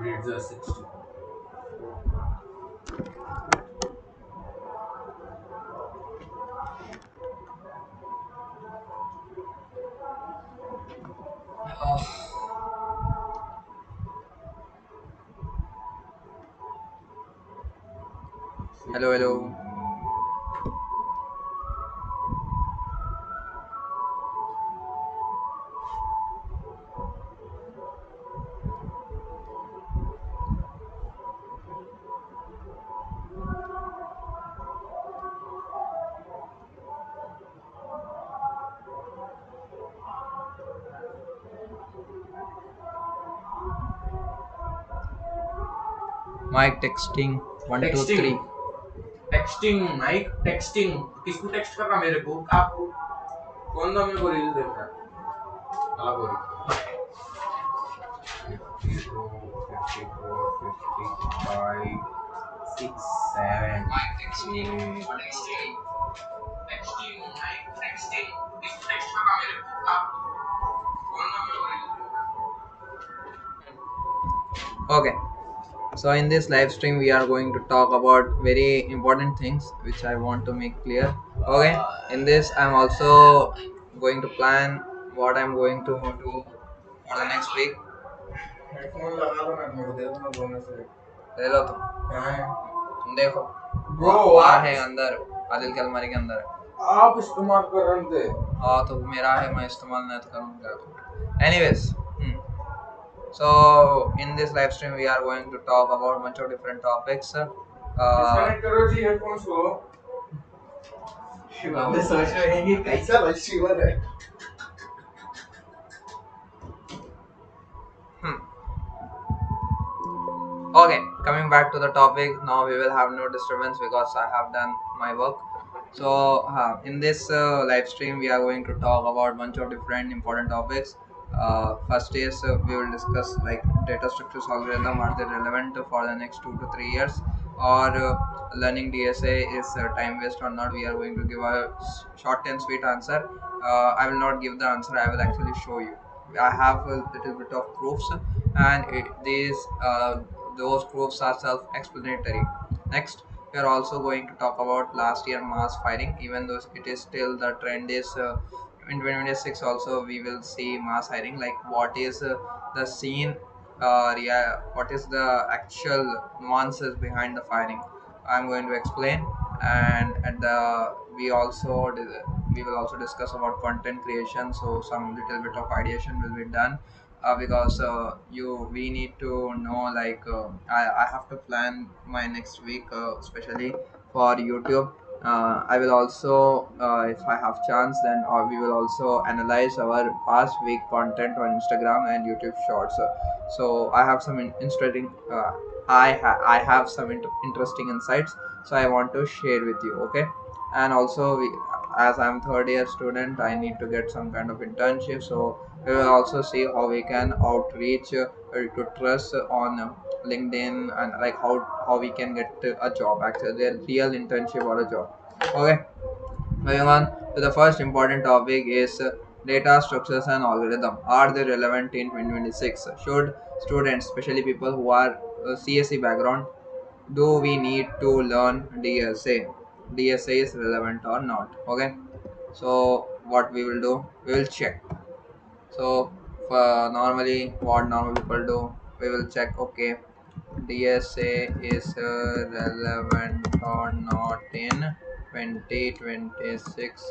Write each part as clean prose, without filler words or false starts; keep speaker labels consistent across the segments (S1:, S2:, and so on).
S1: read the 60.
S2: Hello, hello. Mike texting one two
S1: texting
S2: three.
S1: Texting Mike texting किसको text कर रहा मेरे को आपको कौन सा मेरे को रील देख रहा है चला बोल 54 55 6 7
S2: Mike texting
S1: 8
S2: one two three.
S1: Texting Mike texting किसको टेक्स्ट कर रहा मेरे को आप कौन सा मेरे को रील देख रहा
S2: Okay. So in this live stream, we are going to talk about very important things which I want to make clear. Okay. In this, I'm also going to plan what I'm going to do for the next week.
S1: है headphone लगा लो ना मेरे को दे दो ना बोलने से
S2: ले लो तुम
S1: कहाँ है
S2: तुम देखो
S1: ब्रो
S2: वहाँ है अंदर आदिल के अलमारी के अंदर है
S1: आप इस्तेमाल कर रहे थे
S2: हाँ तो मेरा है मैं इस्तेमाल नहीं तो करूँगा anyways so in this live stream we are going to talk about a bunch of different topics
S1: disconnect करो जी हेडफोन्स को शिवाले सोच रहे हैं कि कैसा शिवर है
S2: hmm. Okay, coming back to the topic, now we will have no disturbance because I have done my work. So in this live stream we are going to talk about bunch of different important topics. First is we will discuss like data structures algorithm, are they relevant for the next 2 to 3 years, or learning DSA is time waste or not. We are going to give a short and sweet answer. I will not give the answer, I will actually show you. I have a little bit of proofs, and these those proofs are self-explanatory. Next, we are also going to talk about last year mass firing. Even though it is still the trend is in 2026 also we will see mass hiring. Like what is the scene, what is the actual nuances behind the firing. I'm going to explain, and at the we will also discuss about content creation. So some little bit of ideation will be done because you we need to know like I have to plan my next week especially for YouTube. I will also if I have chance then we will also analyze our past week content on Instagram and YouTube shorts. So I have some interesting I have some interesting insights, so I want to share with you. Okay. And also as I'm third year student, I need to get some kind of internship, so we will also see how we can outreach recruit trust on LinkedIn, and like how we can get a job, actually a real internship or a job. Okay, moving on to the first important topic is data structures and algorithm, are they relevant in 2026? Should students, especially people who are CSE background, do we need to learn DSA is relevant or not? Okay, so what we will do, we will check. So for normally what normal people do, we will check, okay, DSA is relevant or not in 2026,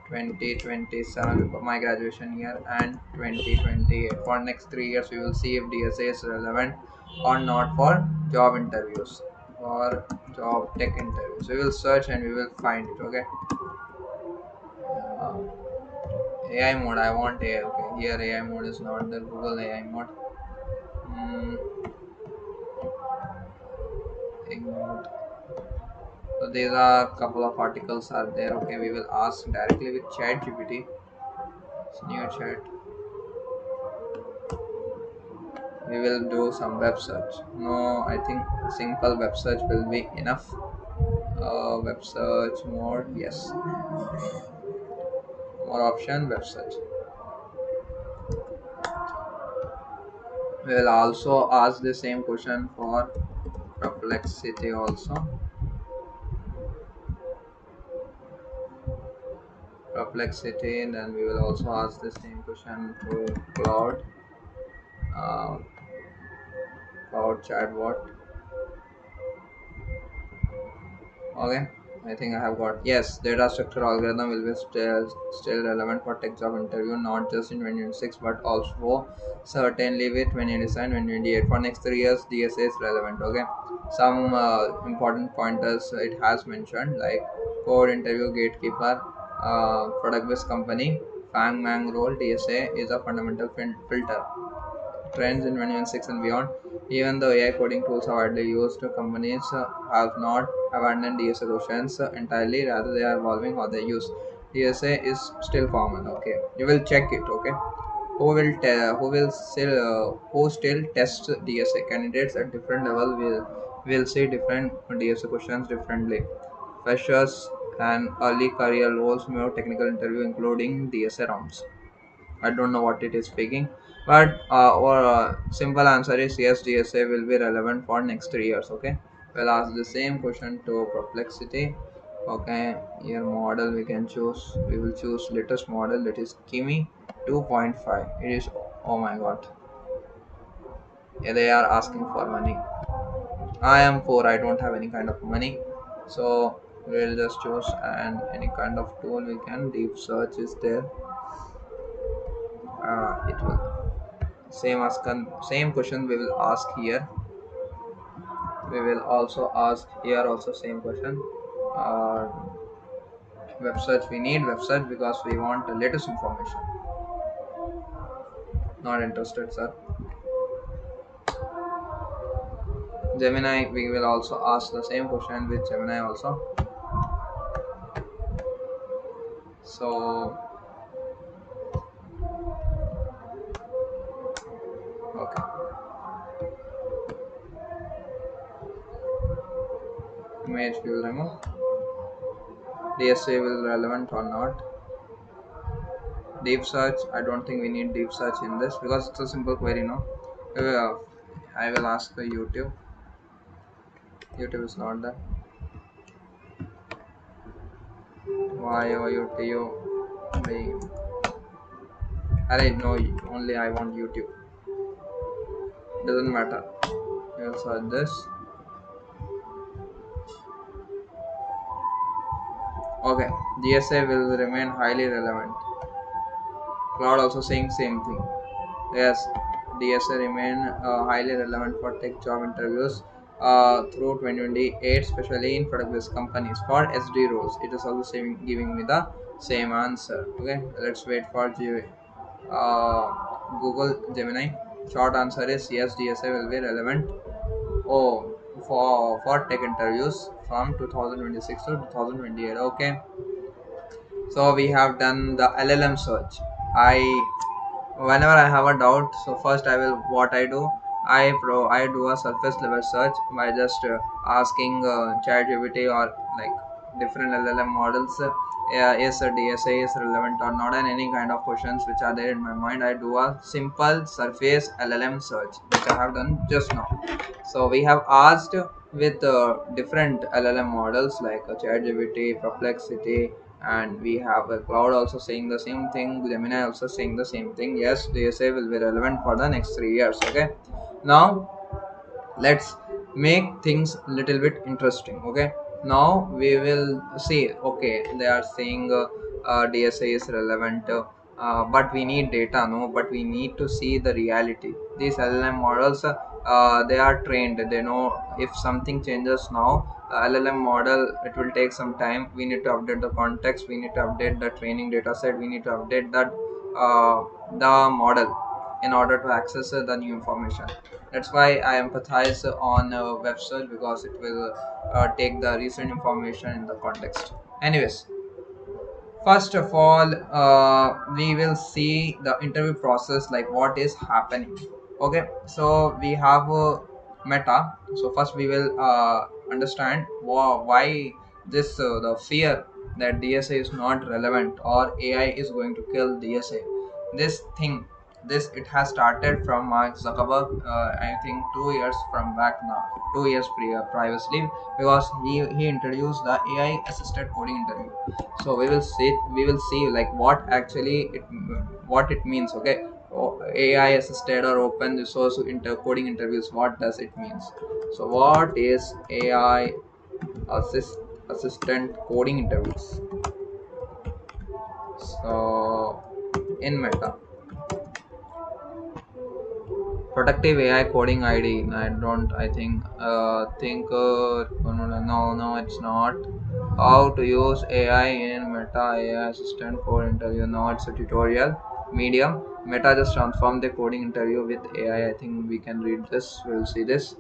S2: 2027 for my graduation year, and 2028. For next 3 years we will see if DSA is relevant or not for job interviews, for job tech interviews. We will search and we will find it. Okay. uh, AI mode, I want AI. Okay, here AI mode is not the Google AI mode. Hmm, mode. So these are a couple of articles are there. Okay, we will ask directly with Chat GPT. It's new chat. We will do some web search. No, I think simple web search will be enough. Web search more, yes. More option, web search. We will also ask the same question for Perplexity also. Perplexity, and then we will also ask the same question to Cloud, uh, Cloud Chatbot. Okay, I think I have got, yes. Data structure algorithm will be still relevant for tech job interview, not just in 2026 but also certainly with 2027, 2028. For next 3 years, DSA is relevant. Okay, some important pointers it has mentioned like code interview gatekeeper, product based company, Fang Mang role. DSA is a fundamental filter trends in 2016 and beyond. Even though AI coding tools are widely used, companies have not abandoned DSA solutions entirely. Rather, they are evolving how they use. DSA is still common. Okay, you will check it. Okay, who still test DSA candidates at different level will see different DSA questions differently. Freshers and early career roles may have technical interview including DSA rounds. I don't know what it is speaking, but our simple answer is yes. DSA will be relevant for next 3 years. Okay, we'll ask the same question to Perplexity. Okay, here model we can choose. We will choose latest model, that is Kimi 2.5. It is, oh my god. Yeah, they are asking for money. I am poor. I don't have any kind of money, so we'll just choose and any kind of tool we can. Deep search is there. It will same question we will ask here. We will also ask here also same question. uh, Web search, we need web search because we want the latest information. Not interested, sir. Gemini, we will also ask the same question with Gemini also. So okay, image we will remove. DSA will relevant or not. Deep search, I don't think we need deep search in this because it's a simple query. No, uh, I will ask the YouTube is not there. Why YouTube? I know, only I want YouTube. Doesn't matter. We'll search this. Okay, DSA will remain highly relevant. Cloud also saying same thing. Yes, DSA remain highly relevant for tech job interviews through 2028, especially in product-based companies. For SD roles, it is also giving me the same answer. Okay, let's wait for Google Gemini. Short answer is yes, DSA will be relevant. Oh, for tech interviews from 2026 to 2028. Okay, so we have done the LLM search. I Whenever I have a doubt, so first I will what I do. I do a surface level search by just asking ChatGPT or like different LLM models. Is a DSA is relevant or not, and any kind of questions which are there in my mind. I do a simple surface LLM search, which I have done just now. So we have asked with different LLM models like ChatGPT, Perplexity, and we have a Cloud also saying the same thing. Gemini also saying the same thing. Yes, DSA will be relevant for the next 3 years. Okay, now let's make things little bit interesting. Okay, now we will see. Okay, they are saying DSA is relevant, but we need data. No, but we need to see the reality. These LLM models, they are trained. They know if something changes now, LLM model, it will take some time. We need to update the context, we need to update the training data set, we need to update that the model in order to access the new information. That's why I empathize on web search, because it will take the recent information in the context. Anyways, first of all, we will see the interview process, like what is happening. Okay, so we have Meta. So first we will understand why this the fear that DSA is not relevant or AI is going to kill DSA. This thing This it has started from Mark Zuckerberg, I think 2 years from back now, 2 years previously, because he introduced the AI assisted coding interview. So we will see like what it means. Okay, AI assisted or open resource coding interviews. What does it means? So what is AI assist assistant coding interviews? So in Meta, productive AI coding ID. I don't. I think. No, it's not. How to use AI in Meta AI assistant code interview? No, it's a tutorial. Medium. Meta just transformed the coding interview with AI. I think we can read this. We'll see this.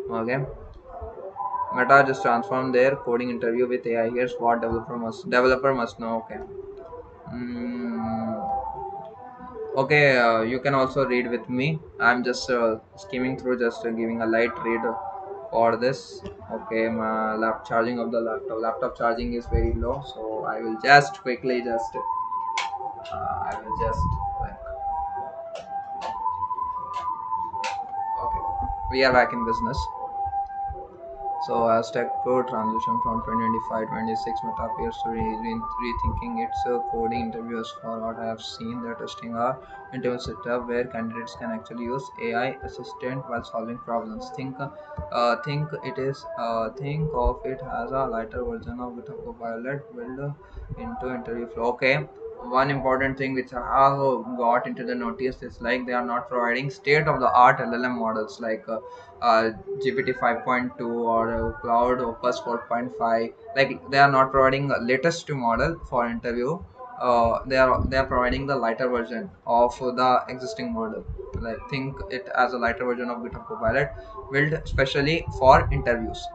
S2: Okay. Meta just transformed their coding interview with AI. Here's what developer must know. Okay. Mm, okay, you can also read with me. I'm just skimming through, just giving a light read for this. Okay, my charging of the laptop charging is very low, so I will just quickly just I will just like okay. We are back in business. So as tech pro transition from 2025-26, Meta appears to be rethinking its coding interviews. For what I have seen, they're testing a interview setup where candidates can actually use AI assistant while solving problems. Think of it as a lighter version of GitHub Copilot built into interview flow. Okay. One important thing which I have got into the notice is like they are not providing state of the art LLM models like GPT 5.2 or Cloud Opus 4.5. Like they are not providing the latest model for interview. They are providing the lighter version of the existing model. Like think it as a lighter version of GitHub Copilot, built specially for interviews.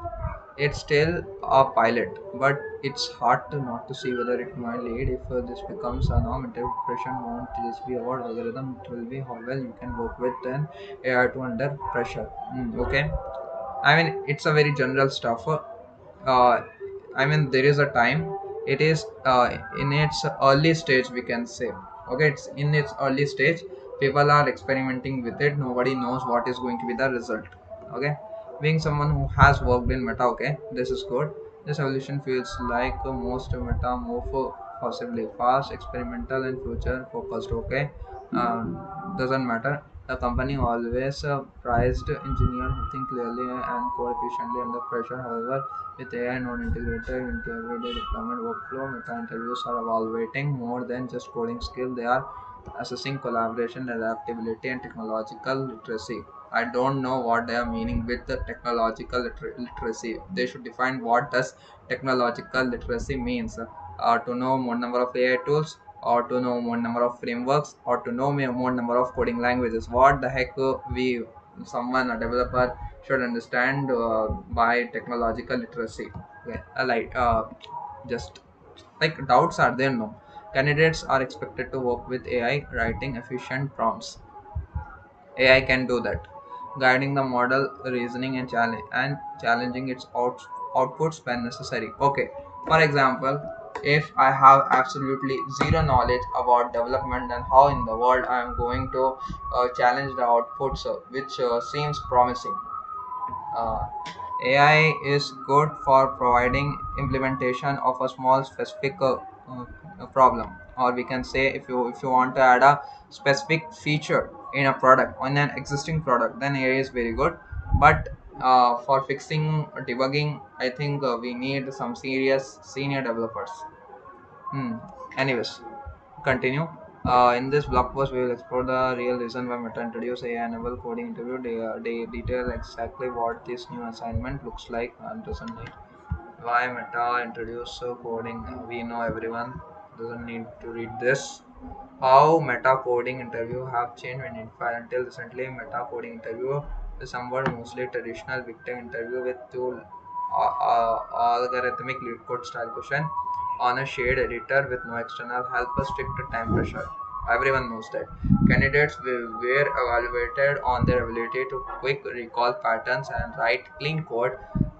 S2: It's still a pilot, but it's hard to not to see whether it might lead if this becomes a norm. Interpretation won't just be about algorithm; it will be how well you can work with an AI to under pressure. Okay, I mean it's a very general stuff. I mean there is a time. It is in its early stage, we can say. Okay, it's in its early stage. People are experimenting with it. Nobody knows what is going to be the result. Okay, being someone who has worked in Meta, okay, this is good. This evolution feels like most Meta move possibly fast, experimental, and future focused. Okay, doesn't matter. The company always prized engineers who think clearly and code efficiently under pressure. However, with AI not integrated into everyday deployment workflow, Meta interviews are evaluating more than just coding skill. They are assessing collaboration, adaptability, and technological literacy. I don't know what they are meaning with the technological literacy. They should define what does technological literacy means. To know more number of AI tools, or to know more number of frameworks, or to know more number of coding languages. What the heck someone a developer should understand by technological literacy? Okay, just like doubts are there? No. Candidates are expected to work with AI writing efficient prompts. AI can do that, guiding the model reasoning and challenging its outputs when necessary. Okay, for example, if I have absolutely zero knowledge about development, then how in the world I am going to challenge the outputs, which seems promising? uh, AI is good for providing implementation of a small specific problem, or we can say if you want to add a specific feature in a product on an existing product, then AI is very good. But for fixing debugging, I think we need some serious senior developers. Anyways, continue. In this blog post, we will explore the real reason why Meta introduced AI-enabled coding interview. They detail exactly what this new assignment looks like and doesn't need. Why Meta introduced coding? We know everyone doesn't need to read this. How Meta coding interview have changed when identified until recently. Meta coding interview is somewhat mostly traditional victim interview with two algorithmic lead code style question on a shared editor with no external help, a strict time pressure. Everyone knows that. Candidates were evaluated on their ability to quick recall patterns and write clean code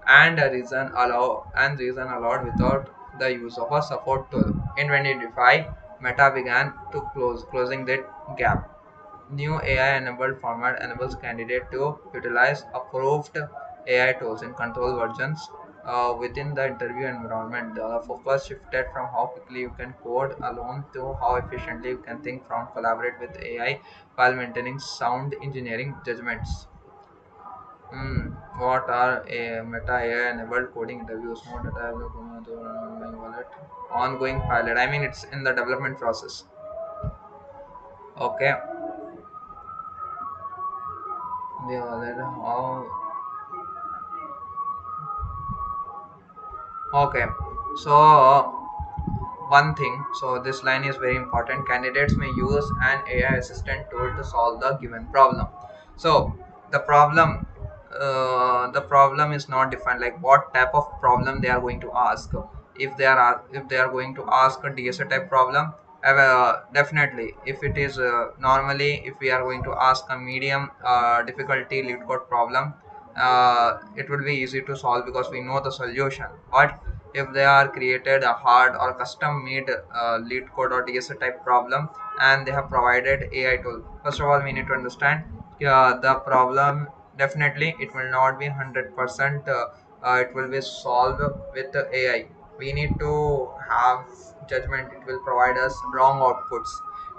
S2: and reason aloud without the use of a support tool. In 2025, Meta began to closing that gap. New AI-enabled format enables candidate to utilize approved AI tools in control versions within the interview environment. The focus shifted from how quickly you can code alone to how efficiently you can think from collaborate with AI while maintaining sound engineering judgments. What are a meta AI enabled coding interviews? More data available to wallet. Ongoing pilot. I mean, it's in the development process. Okay. The wallet. How? Okay. So one thing. So this line is very important. Candidates may use an AI assistant tool to solve the given problem. So the problem is not defined. Like what type of problem they are going to ask. If they are going to ask a DSA type problem, definitely. If it is normally, if we are going to ask a medium difficulty lead code problem, it would be easy to solve because we know the solution. But if they are created a hard or custom made lead code or DSA type problem and they have provided AI tool, first of all we need to understand the problem. Definitely it will not be 100% it will be solved with the AI. We need to have judgment. It will provide us wrong outputs,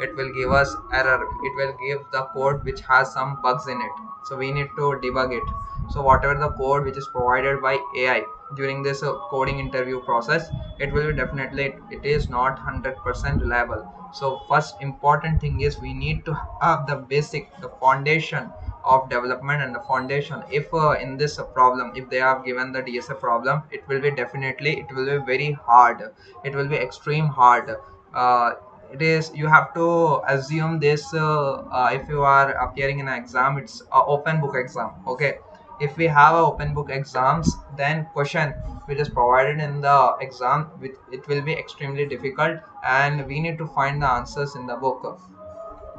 S2: it will give us error, it will give the code which has some bugs in it, so we need to debug it. So whatever the code which is provided by AI during this coding interview process, it will be definitely, it is not 100% reliable. So first important thing is we need to have the basic, the foundation of development and the foundation. If in this problem, if they have given the DSA problem, it will be definitely, it will be very hard, it will be extreme hard. uh, it is, you have to assume this if you are appearing in an exam, it's a open book exam. Okay, if we have a open book exams, then question which is provided in the exam, it will be extremely difficult and we need to find the answers in the book.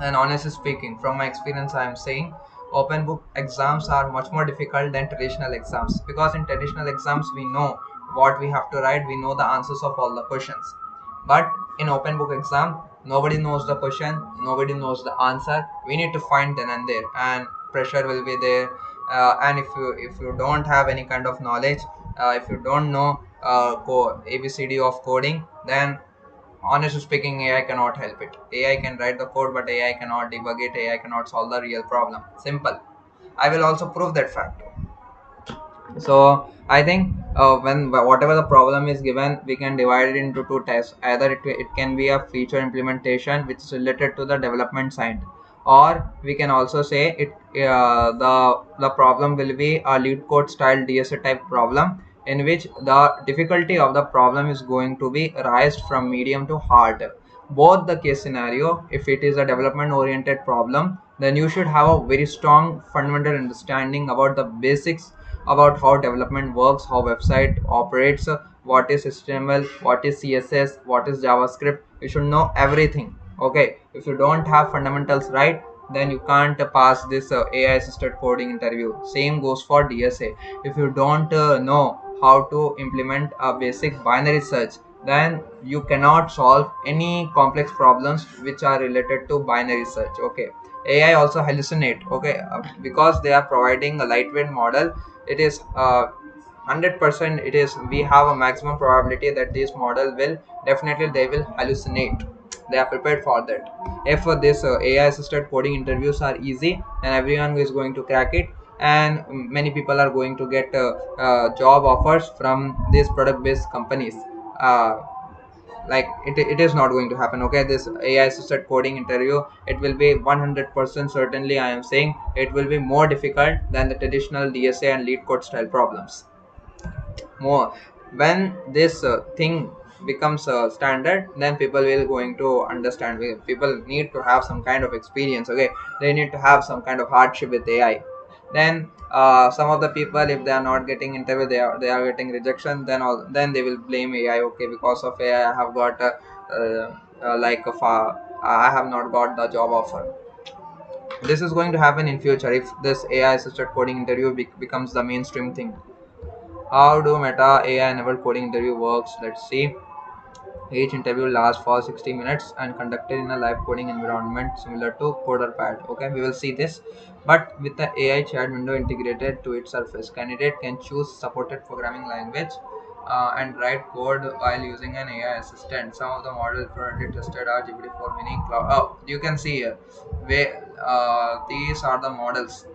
S2: And honestly speaking, from my experience, I am saying open book exams are much more difficult than traditional exams, because in traditional exams we know what we have to write, we know the answers of all the questions. But in open book exam, nobody knows the question, nobody knows the answer. We need to find then and there, and pressure will be there. And if you don't have any kind of knowledge, if you don't know ABCD of coding, then honestly speaking, AI cannot help it. AI can write the code, but AI cannot debug it. AI cannot solve the real problem. Simple. I will also prove that fact. So I think when whatever the problem is given, we can divide it into two types. Either it can be a feature implementation which is related to the development side, or we can also say it the problem will be a lead code style DSA type problem, in which the difficulty of the problem is going to be raised from medium to hard. Both the case scenario, if it is a development oriented problem, then you should have a very strong fundamental understanding about the basics, about how development works, how website operates, what is HTML, what is CSS, what is JavaScript. You should know everything. Okay, if you don't have fundamentals right, then you can't pass this AI assisted coding interview. Same goes for DSA. If you don't know how to implement a basic binary search, then you cannot solve any complex problems which are related to binary search. Okay, AI also hallucinate. Okay, because they are providing a lightweight model, it is 100%, it is, we have a maximum probability that this model will definitely, they will hallucinate. They are prepared for that. If this AI assisted coding interviews are easy, then everyone is going to crack it, and many people are going to get job offers from these product based companies. uh, like it is not going to happen. Okay, this AI assisted coding interview, it will be 100% certainly, I am saying, it will be more difficult than the traditional DSA and lead code style problems. More, when this thing becomes standard, then people will going to understand. People need to have some kind of experience. Okay, they need to have some kind of hardship with AI. Then some of the people, if they are not getting interview, they are getting rejection, then all, then they will blame AI. Okay, because of AI I have got like I have not got the job offer. This is going to happen in future if this AI assisted coding interview becomes the mainstream thing. How do meta AI enabled coding interview works? Let's see. Each interview lasts for 60 minutes and conducted in a live coding environment similar to CoderPad. Okay, we will see this. But with the AI chat window integrated to its surface, candidate can choose supported programming language and write code while using an AI assistant. Some of the models already tested are GPT-4 Mini Cloud. Oh, you can see here. These are the models.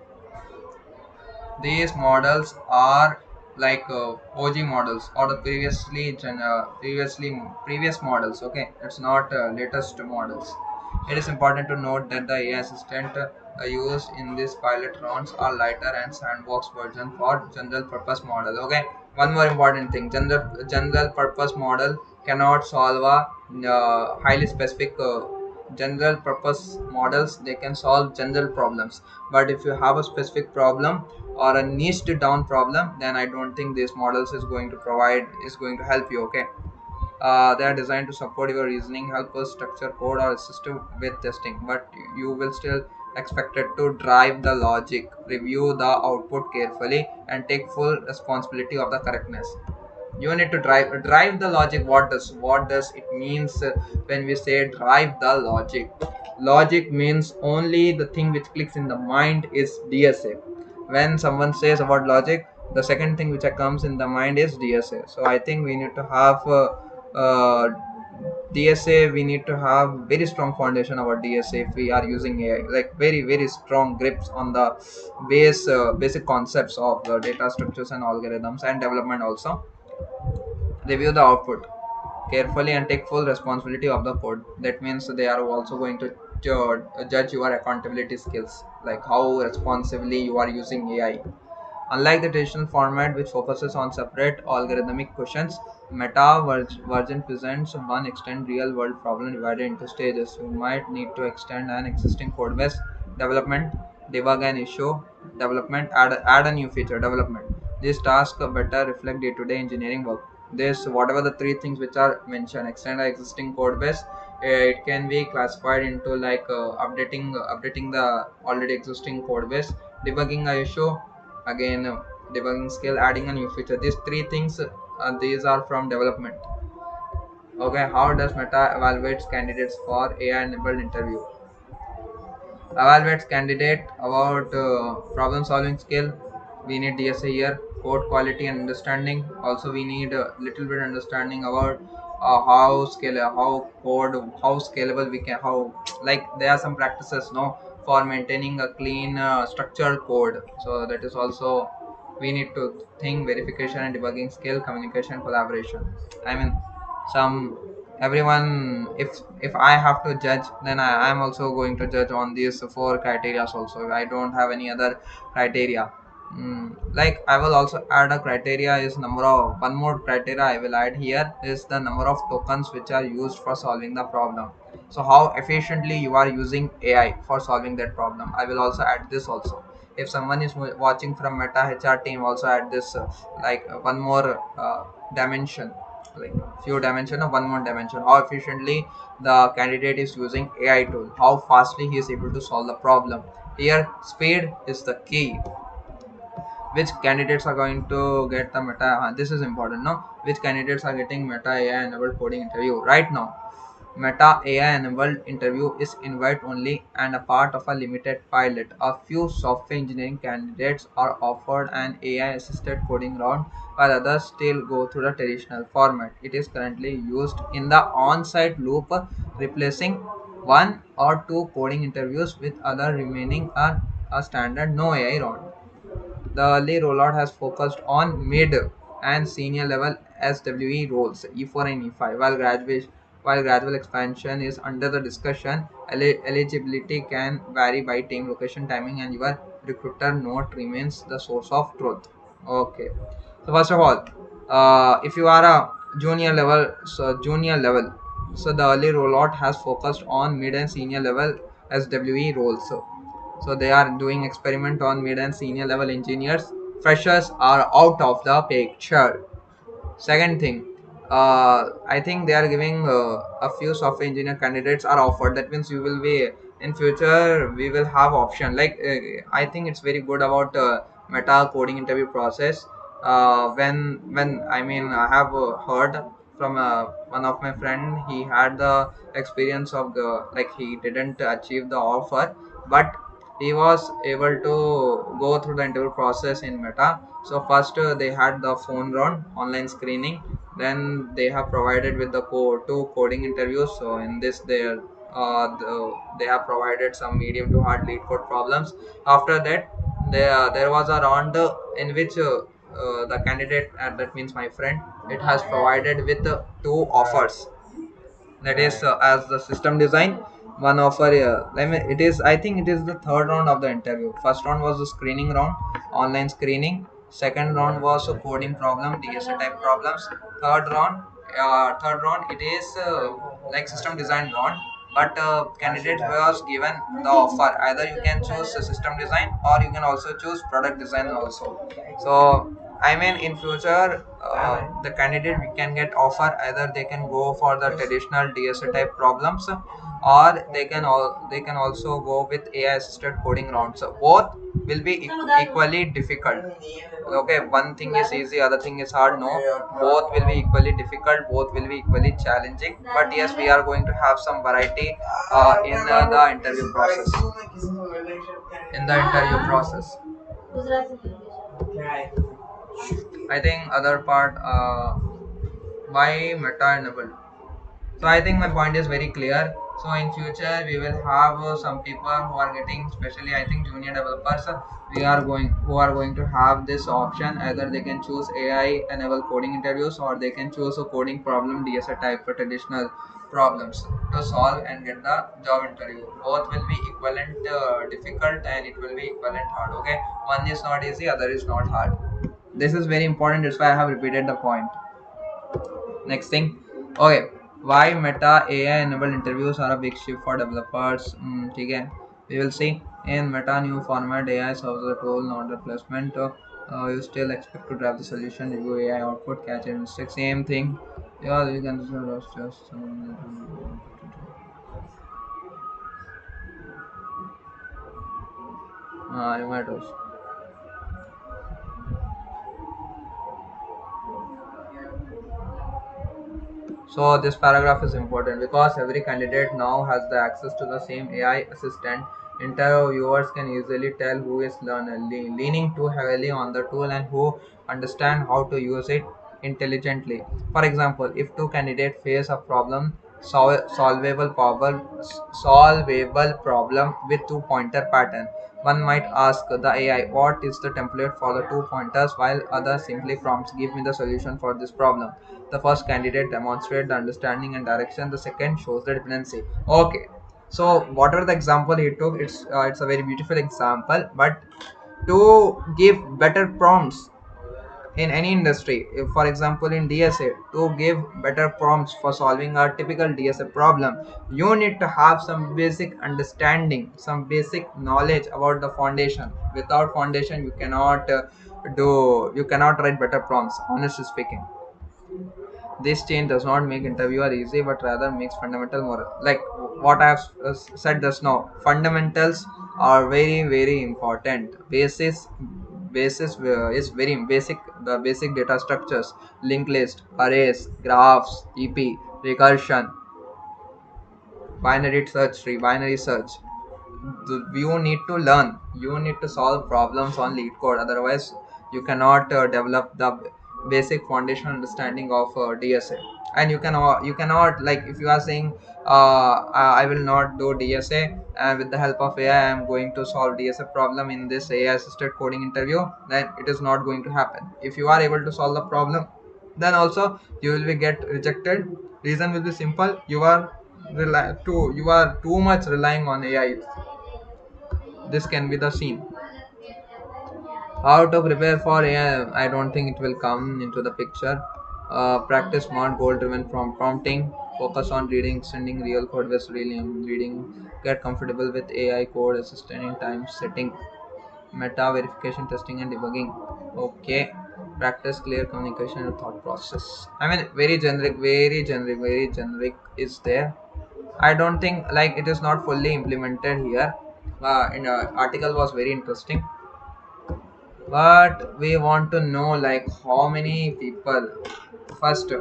S2: These models are like OG models or the previous models. Okay, it's not latest models. It is important to note that the AI assistant used in these pilot rounds are lighter and sandbox version for general purpose model. Okay, one more important thing: general purpose model cannot solve a highly specific. General purpose models, they can solve general problems, but if you have a specific problem or a niched down problem, then I don't think this models is going to help you. Okay, they are designed to support your reasoning, help us structure code or assist you with testing, but you will still expected to drive the logic, review the output carefully, and take full responsibility of the correctness. You need to drive the logic. What does it means when we say drive the logic? Logic means only the thing which clicks in the mind is DSA. When someone says about logic, the second thing which comes in the mind is DSA. So I think we need to have uh, DSA. We need to have very strong foundation about DSA if we are using AI, like very very strong grips on the basic concepts of the data structures and algorithms and development also. Review the output carefully and take full responsibility of the code. That means they are also going to judge your accountability skills, like how responsibly you are using AI. Unlike the traditional format, which focuses on separate algorithmic questions, version presents one extend real world problem divided into stages. You might need to extend an existing code base, development, debug an issue, development, add a new feature, development. These tasks better reflect day to day engineering work. This, whatever the three things which are mentioned: extend an existing code base, it can be classified into like updating the already existing code base, debugging a issue, again debugging skill, adding a new feature. These three things, these are from development. Okay, how does Meta evaluates candidates for AI enabled interview? Evaluates candidate about problem solving skill. We need DSA here. Code quality and understanding. Also we need a little bit understanding about how scalable we can, how like there are some practices no for maintaining a clean structured code. So that is also we need to think: verification and debugging skill, communication, collaboration. I mean, some everyone, if I have to judge, then I'm also going to judge on these four criteria also. I don't have any other criteria. Like I will also add a criteria is number of one more criteria I will add here is the number of tokens which are used for solving the problem. So how efficiently you are using AI for solving that problem, I will also add this also. If someone is watching from Meta HR team, also add this one more dimension, like few dimension of one more dimension: how efficiently the candidate is using AI tool, how fastly he is able to solve the problem. Here speed is the key. Which candidates are going to get the Meta, this is important, no? Which candidates are getting Meta AI enabled coding interview right now? Meta AI enabled interview is invite only and a part of a limited pilot. A few software engineering candidates are offered an AI assisted coding round, while others still go through the traditional format. It is currently used in the on site loop, replacing one or two coding interviews with other remaining a standard no AI round. The early rollout has focused on mid and senior level SWE roles, E4 and E5, while gradual expansion is under the discussion. Eligibility can vary by team, location, timing, and your recruiter note remains the source of truth. Okay. So first of all, if you are a junior level, so the early rollout has focused on mid and senior level SWE roles. So they are doing experiment on mid and senior level engineers. Freshers are out of the picture. Second thing, I think they are giving a few software engineer candidates are offered. That means you will be in future we will have option. Like I think it's very good about Meta coding interview process. When I mean I have heard from one of my friend. He had the experience of the, like, he didn't achieve the offer, but he was able to go through the interview process in Meta. So first they had the phone round, online screening. Then they have provided with the two coding interviews. So in this they have provided some medium to hard lead code problems. After that, there was a round in which the candidate, that means my friend, it has provided with two offers. That is as the system design, one offer. I mean, it is, I think it is the third round of the interview. First round was the screening round, online screening. Second round was a coding problem, DSA type problems. Third round it is like system design round, but candidate was given the offer, either you can choose system design or you can also choose product design also. So I mean, in future, the candidate can get offer, either they can go for the traditional DSA type problems, or they can also go with AI assisted coding rounds. So both will be equally difficult. Okay, one thing is easy, other thing is hard. No, both will be equally difficult. Both will be equally challenging. But yes, we are going to have some variety in the interview process. In the interview process. I think other part, why Meta enabled. So I think my point is very clear. So in future we will have some people who are getting, especially I think junior developers, who are going to have this option. Either they can choose AI enable coding interviews, or they can choose a coding problem DSA type for traditional problems to solve and get the job interview. Both will be equivalent difficult, and it will be equivalent hard. Okay, one is not easy, other is not hard. This is very important. That's why I have repeated the point. Next thing, okay, why Meta AI enabled interviews are a big shift for developers. Okay, we will see. In Meta new format, AI serves as a tool, not replacement. You still expect to drive the solution, review AI output, catch and mistakes. Same thing. Yeah, you can just you might also. So this paragraph is important because every candidate now has the access to the same AI assistant. Interviewers can easily tell who is leaning too heavily on the tool and who understand how to use it intelligently. For example, if two candidates face a solvable problem with two pointer pattern, one might ask the AI what is the template for the two pointers, while other simply prompts give me the solution for this problem. The first candidate demonstrates the understanding and direction. The second shows the dependency. Okay, so whatever the example he took, it's a very beautiful example. But to give better prompts in any industry, if for example in DSA, to give better prompts for solving a typical DSA problem, you need to have some basic understanding, some basic knowledge about the foundation. Without foundation, you cannot write better prompts, honestly speaking. This change does not make interviewer easy, but rather makes fundamental more, like what I have said just now. Fundamentals are very important. Basis is very basic. The basic data structures, linked list, arrays, graphs, EP, recursion, binary search tree, binary search. You need to learn. You need to solve problems on lead code. Otherwise, you cannot develop the basic foundational understanding of DSA. And you cannot, like, if you are saying I will not do DSA, and with the help of AI I am going to solve DSA problem in this AI assisted coding interview, then it is not going to happen. If you are able to solve the problem, then also you will be get rejected. Reason will be simple. You are too much relying on AI. This can be the scene. How to prepare for AI? I don't think it will come into the picture. Practice smart goal driven from prompting. Focus on reading, sending real code with reading. Get comfortable with AI code assistant in time setting. Meta verification, testing, and debugging. Okay. Practice clear communication and thought process. I mean, very generic is there. I don't think, like, it is not fully implemented here. In article was very interesting, but we want to know, like, how many people. First,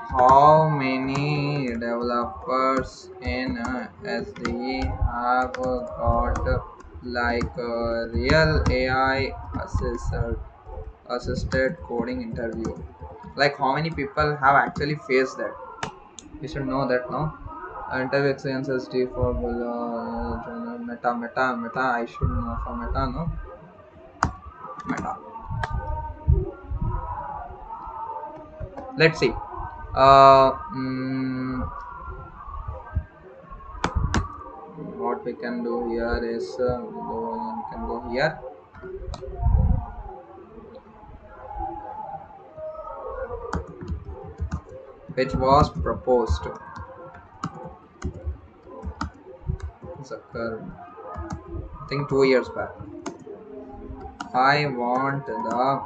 S2: How many developers in SDE have got real AI assisted coding interview? Like how many people have actually faced that? We should know that now. Interview experience SD for Meta. I should know for Meta, no? Meta. Let's see. Uh, mm, what we can do here is we can go here, which was proposed. Zucker, I think 2 years back. I want the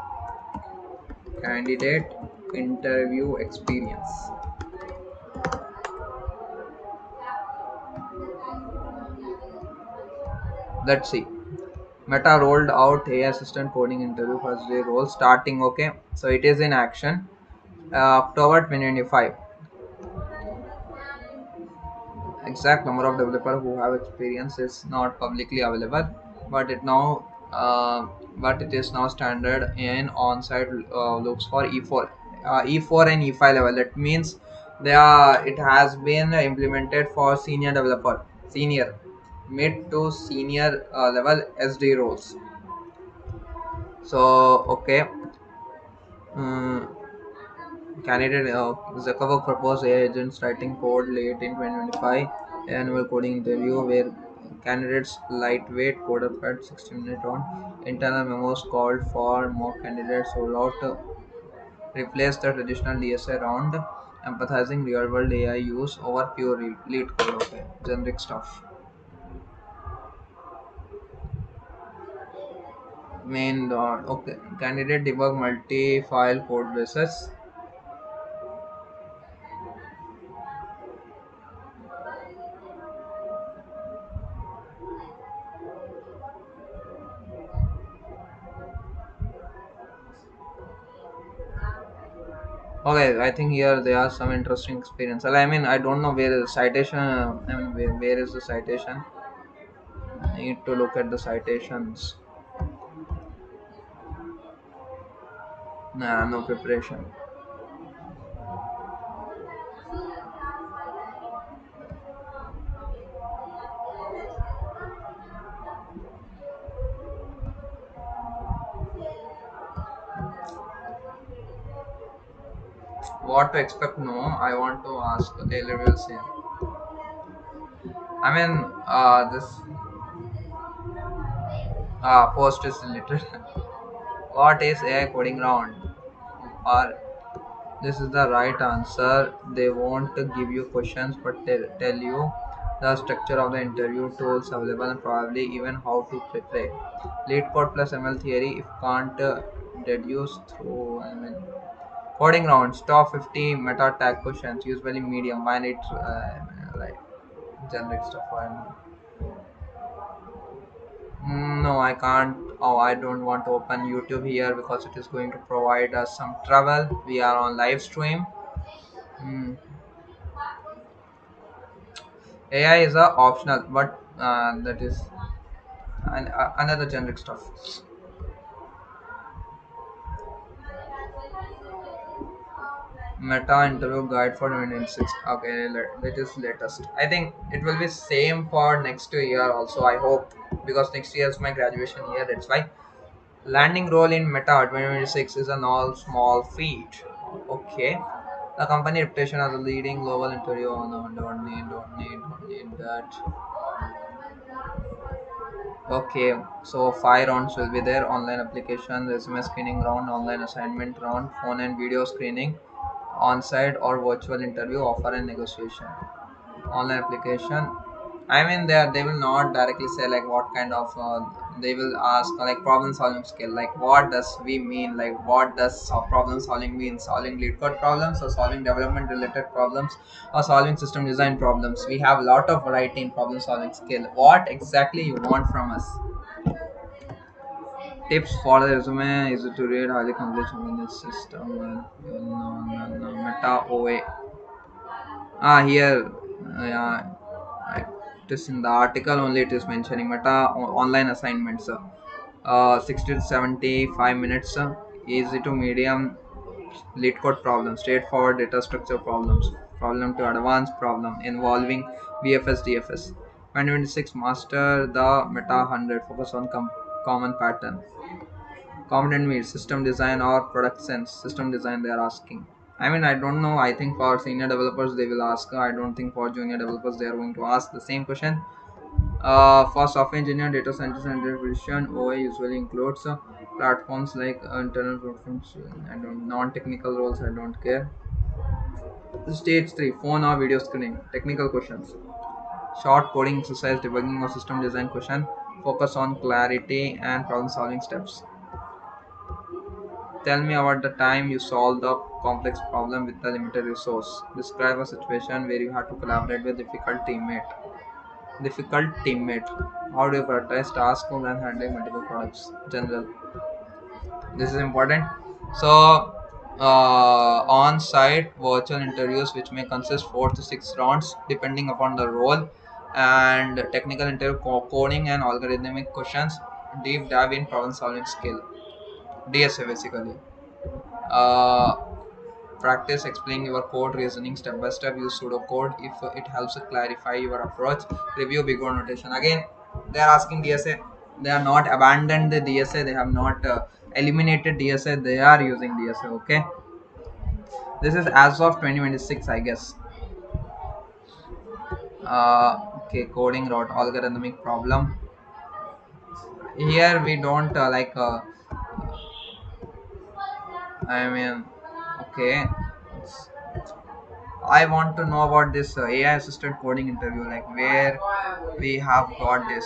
S2: candidate interview experience. Let's see. Meta rolled out AI assistant coding interview first day role starting. Okay, so it is in action. October 2025. Exact number of developers who have experience is not publicly available, but but it is now standard in on-site looks for E4, E4 and E5 level. That means it has been implemented for senior developer, senior, mid to senior level SD roles. So okay, um, candidate Zuckerberg proposed AI agents writing code late in 2025 annual coding interview where candidates lightweight coder fed 60-minute on internal memos called for more candidates roll out replace the traditional DSA round emphasizing real world AI use over pure lead code. Okay, generic stuff. Main dot. Okay, candidate debug multi-file code bases. Okay, I think here there are some interesting experience. Well, I mean, I don't know where is the citation. I mean, where is the citation? I need to look at the citations. Nah, no preparation. What to expect? No, I want to ask. Taylor will say. I mean, this post is little. What is AI coding round? Or this is the right answer. They won't give you questions, but tell you the structure of the interview, tools available, and probably even how to prepare. Lead code plus ML theory. If can't deduce through, I mean, coding rounds. Top 50 meta tag questions. Usually medium. Why need like generic stuff? I know. No, I can't. Oh, I don't want to open YouTube here because it is going to provide us some trouble. We are on live stream. Mm. AI is a optional, but that is another generic stuff. Meta interview guide for 2026. Okay, that is latest. I think it will be same for next year also. I hope because next year is my graduation year. That's why landing role in Meta 2026 is an all small feat. Okay. The company reputation as a leading global interview. Oh, no, don't need that. Okay, so 5 rounds will be there: online application, resume screening round, online assignment round, phone and video screening, on-site or virtual interview, offer and negotiation. Online application. I mean, they will not directly say like what kind of. They will ask like problem solving skill. Like what does we mean? Like what does problem solving mean? Solving lead code problems or solving development related problems or solving system design problems. We have a lot of variety in problem solving skill. What exactly you want from us? Tips for the resume is to read highly complex this system no, meta OA. Here, yeah, it is in the article only. It is mentioning meta online assignments. 60 to 75 minutes. Easy to medium lead code problems, straightforward data structure problems, problem to advanced problem involving VFS DFS. 2026 master the meta 100, focus on common pattern. Common means system design or product sense. System design they are asking. I mean, I don't know. I think for senior developers they will ask. I don't think for junior developers they are going to ask the same question. For software engineer, data scientist, and data vision, OA usually includes platforms like internal platforms. I don't non-technical roles. I don't care. Stage 3: phone or video screening. Technical questions. Short coding exercise, debugging or system design question. Focus on clarity and problem-solving steps. Tell me about the time you solved a complex problem with a limited resource. Describe a situation where you had to collaborate with difficult teammate. Difficult teammate. How do you prioritize tasks when handling multiple products? General. This is important. So, on-site virtual interviews, which may consist 4 to 6 rounds, depending upon the role, and technical interview, coding and algorithmic questions, deep dive in problem-solving skill. DSA basically. Uh, Practice explaining your code reasoning step by step. Use pseudocode if it helps clarify your approach. Review big word notation. Again, they are asking DSA. They are not abandoned the DSA. They have not eliminated DSA. They are using DSA. Okay. This is as of 2026, I guess. Okay, coding route algorithmic problem. Here we don't I mean, okay. I want to know about this AI assisted coding interview, like where we have got this.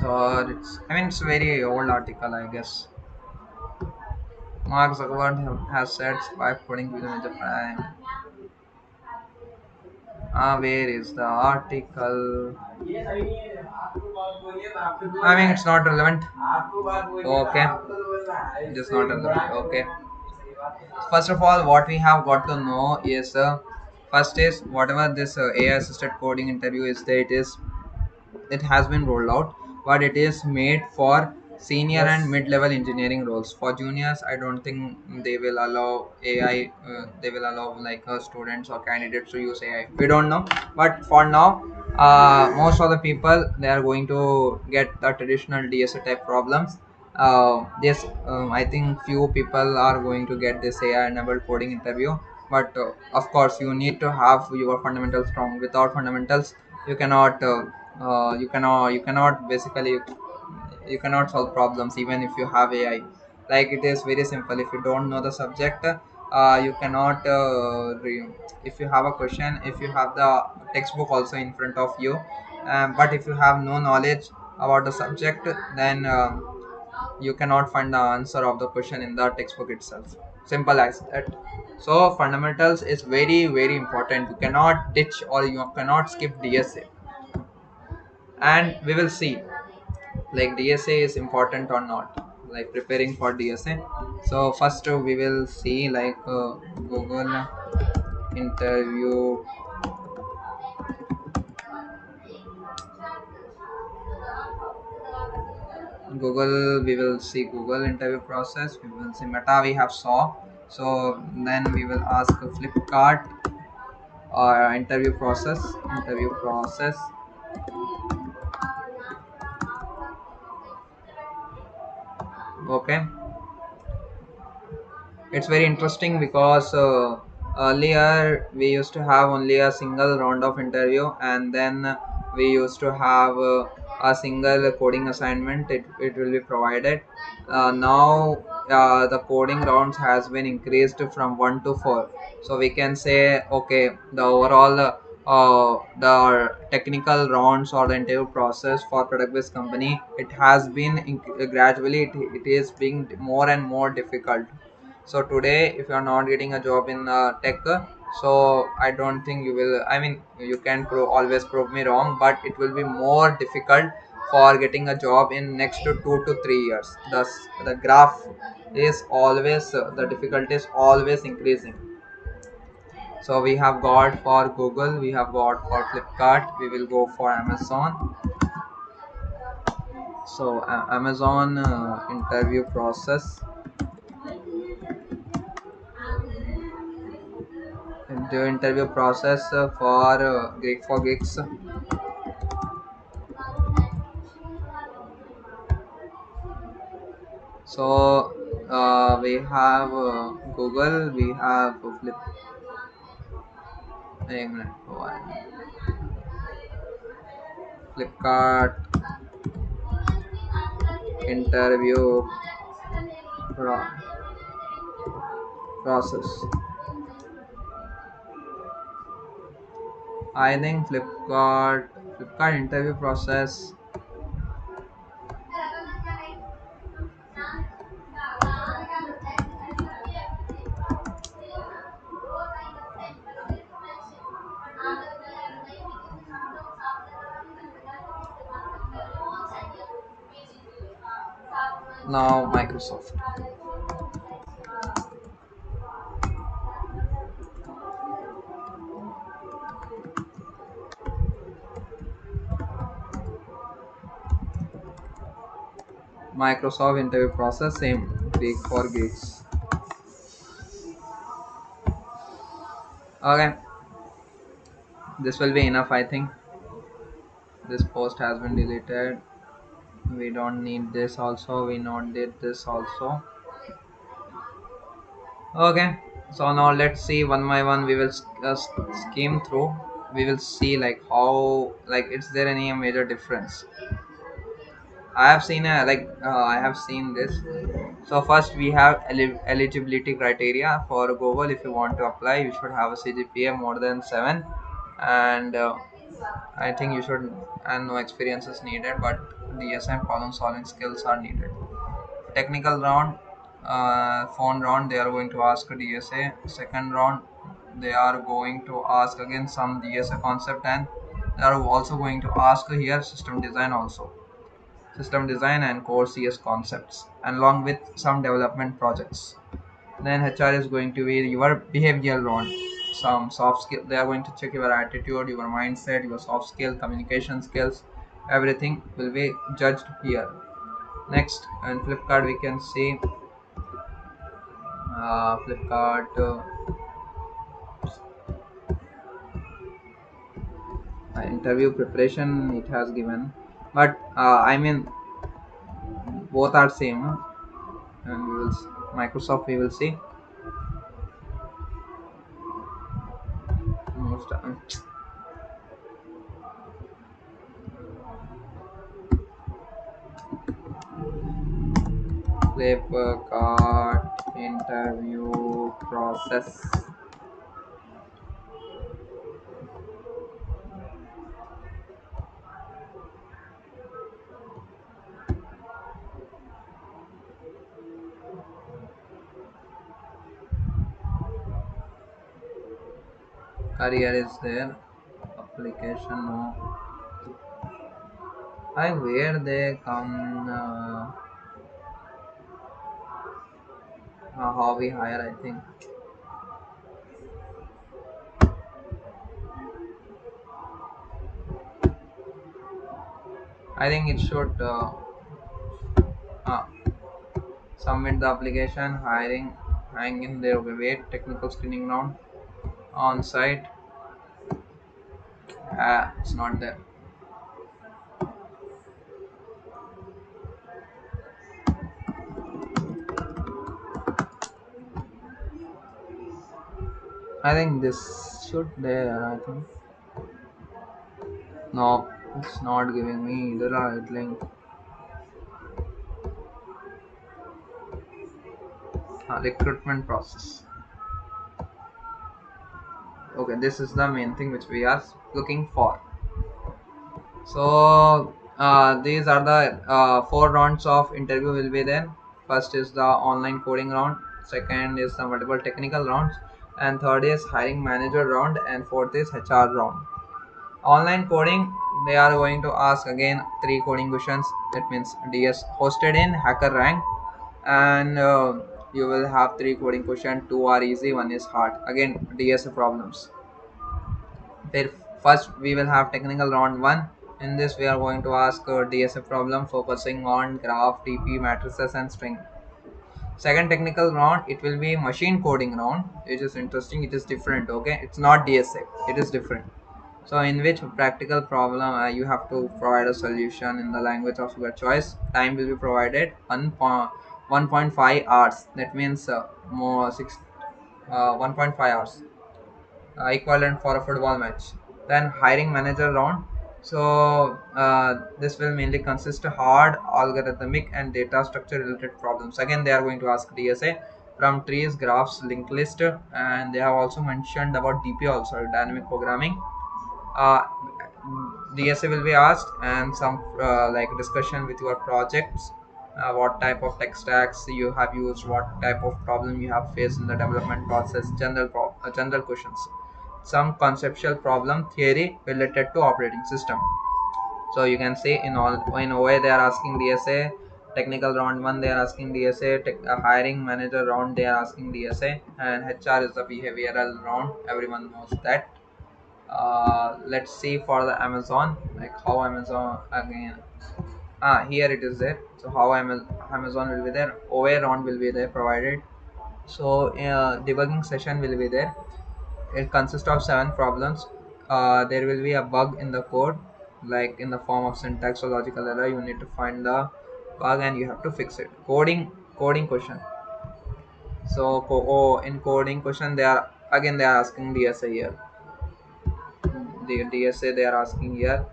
S2: So I mean, it's a very old article, I guess. Mark Zuckerberg has said spy coding will be major crime. Where is the article? I mean, it's not relevant. Okay, it is not relevant. Okay. First of all, what we have got to know is first is whatever this AI assisted coding interview is, that it has been rolled out, but it is made for senior and mid-level engineering roles. For juniors, I don't think they will allow AI. They will allow like students or candidates to use AI. We don't know, but for now, most of the people they are going to get the traditional DSA type problems. Yes, I think few people are going to get this AI enabled coding interview, but of course you need to have your fundamentals strong. Without fundamentals, you cannot. You cannot basically you cannot solve problems even if you have AI. Like it is very simple. If you don't know the subject, you cannot. If you have a question, if you have the textbook also in front of you, but if you have no knowledge about the subject, then you cannot find the answer of the question in the textbook itself. Simple as that. So fundamentals is very very important. You cannot ditch or you cannot skip DSA, and we will see like DSA is important or not, like preparing for DSA. So first we will see like Google interview. Google, we will see Google interview process. We will see Meta, we have saw. So then we will ask Flipkart interview process. Okay, it's very interesting because earlier we used to have only a single round of interview, and then we used to have a single coding assignment. It will be provided. Now the coding rounds has been increased from 1 to 4, so we can say okay, the overall the technical rounds or the interview process for product based company, it has been gradually it is being more and more difficult. So today if you are not getting a job in tech, So I don't think you will, I mean, you can always prove me wrong, but it will be more difficult for getting a job in next to 2 to 3 years. Thus the graph is always the difficulty is always increasing. So we have got for Google, we have got for Flipkart, we will go for Amazon. So Amazon interview process, the interview process for Greek for Geeks. So we have Google, we have एक minute, Flipkart interview pro- process. I think Flipkart interview process. Now Microsoft. Microsoft interview process, same Greek for Geeks. Okay, this will be enough. I think this post has been deleted. We don't need this also. We not did this also. Okay, so now let's see one by one. We will skim through. We will see like how, like, is there any major difference? I have seen this. So first we have eligibility criteria for Google. If you want to apply, you should have a CGPA more than 7, and I think you should, and no experience is needed, but DSM problem solving skills are needed. Technical round, phone round, they are going to ask a DSA. Second round, they are going to ask again some DSA concept, and they are also going to ask here system design and core CS concepts, and along with some development projects. Then HR is going to be your behavioral round, some soft skill. They are going to check your attitude, your mindset, your soft skill, communication skills. Everything will be judged here. Next, in Flipkart we can see Flipkart interview preparation it has given, but I mean both are same, and we will Microsoft we will see most. Flipkart interview process. Career is there. Application no. I where they come. How we hire, I think. I think it should uh, submit the application, hiring, hang in there, wait, technical screening round, on site. It's not there. I think this should there. I think no, it's not giving me the right link. Recruitment process. Okay, this is the main thing which we are looking for. So these are the 4 rounds of interview will be there. First is the online coding round, second is the multiple technical rounds, and third is hiring manager round, and fourth is HR round. Online coding, they are going to ask again three coding questions. That means DS hosted in hacker rank, and you will have three coding questions. Two are easy, one is hard. Again, DSA problems. There, first we will have technical round one. In this, we are going to ask a DSA problem focusing on graph, TP, matrices, and string. Second technical round, it will be machine coding round. It is interesting. It is different. Okay, it's not DSA. It is different. So in which practical problem you have to provide a solution in the language of your choice. Time will be provided 1.5 hours. That means more 1.5 hours, equivalent for a football match. Then hiring manager round. So this will mainly consist of hard algorithmic and data structure related problems. Again, they are going to ask DSA from trees, graphs, linked list, and they have also mentioned about DP also, dynamic programming. uh, DSA will be asked, and some like discussion with your projects, what type of tech stacks you have used, what type of problem you have faced in the development process, general questions, some conceptual problem theory related to operating system. So you can see in a way they are asking DSA. Technical round one, they are asking DSA. Hiring manager round, they are asking DSA, and HR is the behavioral round. Everyone knows that. Let's see for the Amazon, like how Amazon again. Here it is there. So how Amazon will be there. OA round will be there provided. So debugging session will be there. It consists of 7 problems. There will be a bug in the code, like in the form of syntax or logical error. You need to find the bug and you have to fix it. Coding question. So in coding question, they are asking DSA here. The DSA they are asking here.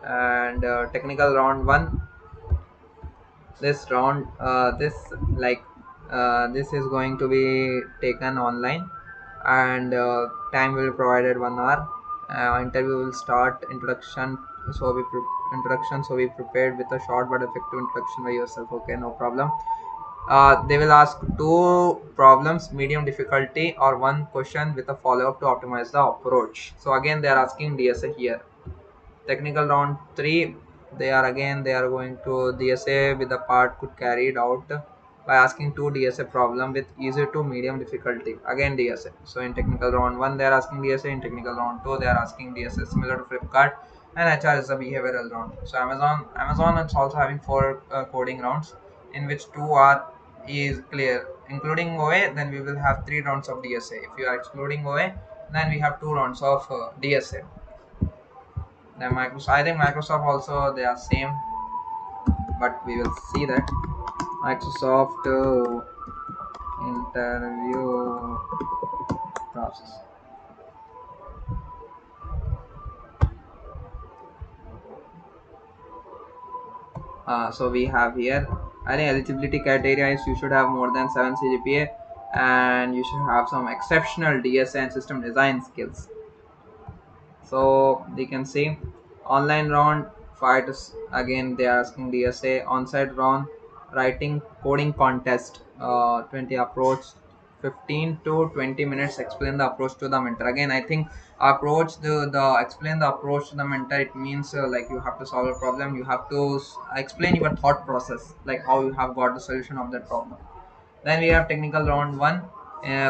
S2: And technical round one, this round this is going to be taken online, and time will be provided 1 hour. Interview will start introduction, so we prepared with a short but effective introduction by yourself. Okay, no problem. They will ask two problems, medium difficulty, or one question with a follow-up to optimize the approach. So again, they are asking DSA here. Technical round 3, they are going to DSA with the part could carried out by asking two DSA problem with easy to medium difficulty. Again DSA. So in technical round 1 they are asking DSA, in technical round 2 they are asking DSA, similar to Flipkart, and HR is a behavioral round. So Amazon is also having 4 coding rounds, in which 2 are is clear. Including OA, then we will have 3 rounds of DSA. If you are excluding OA, then we have 2 rounds of DSA. Then Microsoft, I think Microsoft also they are same, but we will see that. Microsoft interview process. So we have here, I think eligibility criteria is you should have more than 7 CGPA, and you should have some exceptional DSA and system design skills. So they can see online round 5 again they are asking DSA. On-site round, writing coding contest, 20 approach, 15 to 20 minutes explain the approach to the mentor. Again, I think approach the explain the approach to the mentor, it means like you have to solve a problem, you have to explain your thought process, like how you have got the solution of that problem. Then we have technical round 1,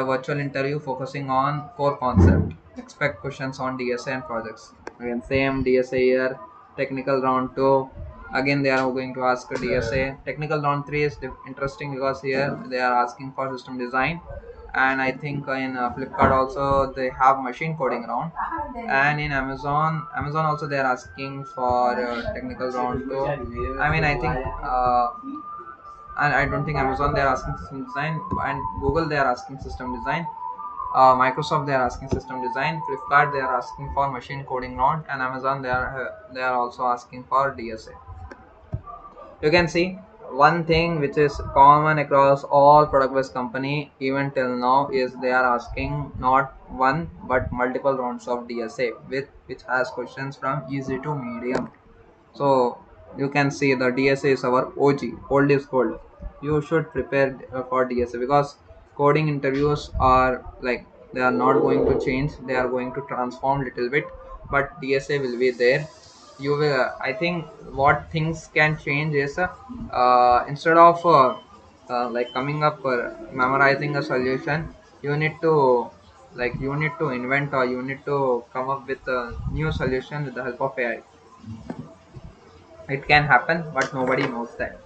S2: virtual interview focusing on core concept. Expect questions on DSA and projects. Again, same DSA here. Technical round 2. Again, they are going to ask a DSA. Technical round 3 is interesting because here they are asking for system design. And I think in Flipkart also they have machine coding round. And in Amazon also they are asking for technical round 2. I mean, I think. And I don't think Amazon they are asking system design, and Google they are asking system design. Microsoft they are asking system design. Flipkart they are asking for machine coding round, and Amazon they are also asking for DSA. You can see one thing which is common across all product-based company even till now is they are asking not one but multiple rounds of DSA with which has questions from easy to medium. So you can see the DSA is our OG, old is gold. You should prepare for DSA because coding interviews are like They are not going to change. They are going to transform little bit, but DSA will be there. You will. I think what things can change is instead of like coming up memorizing a solution, you need to you need to invent, or you need to come up with a new solution with the help of AI. It can happen, but nobody knows that.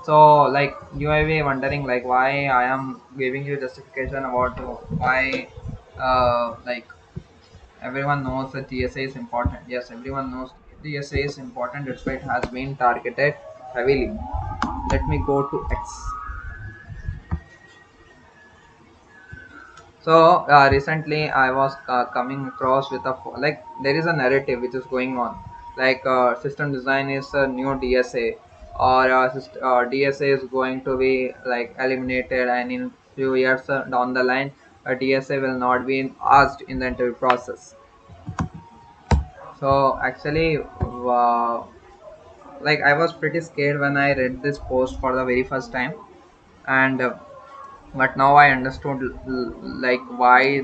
S2: So like you may be wondering like why I am giving you justification about why like everyone knows that DSA is important. Yes, everyone knows DSA is important. That's why it has been targeted heavily. Let me go to X. So recently I was coming across with like there is a narrative which is going on, like system design is a new DSA, or DSA is going to be like eliminated, and in few years down the line a DSA will not be asked in the interview process. So actually like I was pretty scared when I read this post for the very first time, and but now I understood like why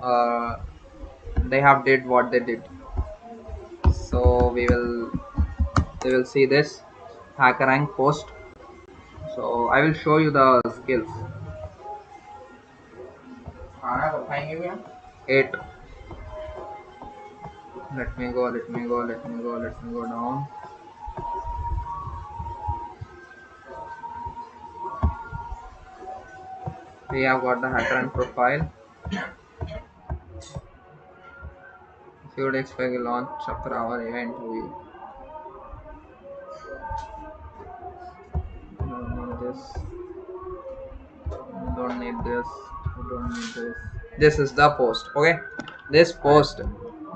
S2: uh, they have did what they did. So we will see this HackerRank post. So I will show you the skills.
S1: खाना तो खाएंगे भी हम.
S2: 8. Let me go down. We have got the HackerRank profile. If you would expect a launch after our AI interview. Don't need this. Don't need this. Don't need this. This is the post. Okay. This post.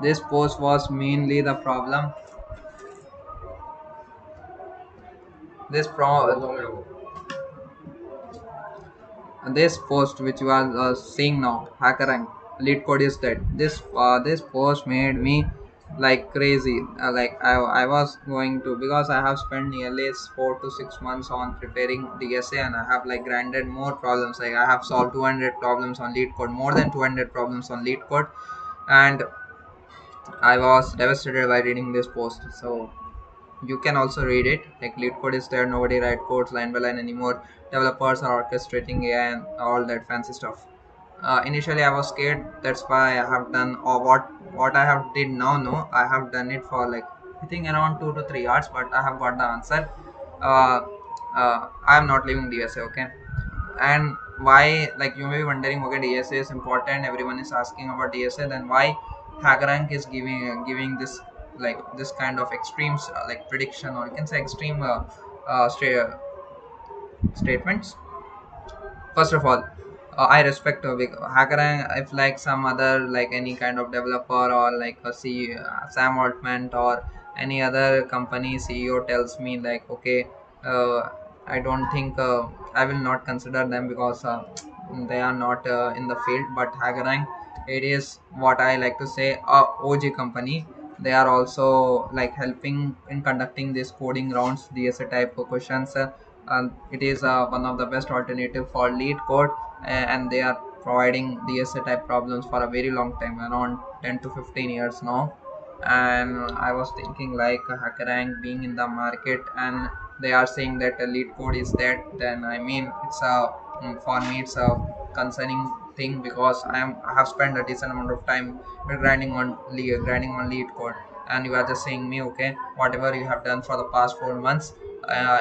S2: This post was mainly the problem. This
S1: बोल
S2: pro
S1: दो मेरे को.
S2: this post which you are seeing now, HackerRank lead code is dead. This post made me like crazy. Like I was going to, because I have spent nearly 4 to 6 months on preparing DSA, and I have like grinded more problems. Like I have solved 200 problems on lead code, more than 200 problems on lead code, and I was devastated by reading this post. So you can also read it. Like lead code is there, nobody write codes line by line anymore. Developers are orchestrating AI and all that fancy stuff. Initially I was scared. That's why I have done, or what I have did now. No, I have done it for like I think around 2 to 3 hours, but I have got the answer. uh, I am not leaving DSA. Okay. And why, like you may be wondering, okay, DSA is important, everyone is asking about DSA, then why HackerRank is giving this like this kind of extremes like prediction, or you can say extreme statements. First of all, I respect HackerRank. If like some other, like any kind of developer, or like a Sam Altman or any other company CEO tells me like, okay, uh, I don't think I will not consider them, because they are not in the field. But HackerRank, it is what I like to say a OG company. They are also like helping in conducting these coding rounds, DSA type of questions. And it is one of the best alternative for lead code, and they are providing DSA type problems for a very long time, around 10 to 15 years now. And I was thinking like HackerRank being in the market, and they are saying that a lead code is dead, then I mean it's a for me it's a concerning thing, because I have spent a decent amount of time grinding on lead code, and you are just saying me, okay, whatever you have done for the past 4 months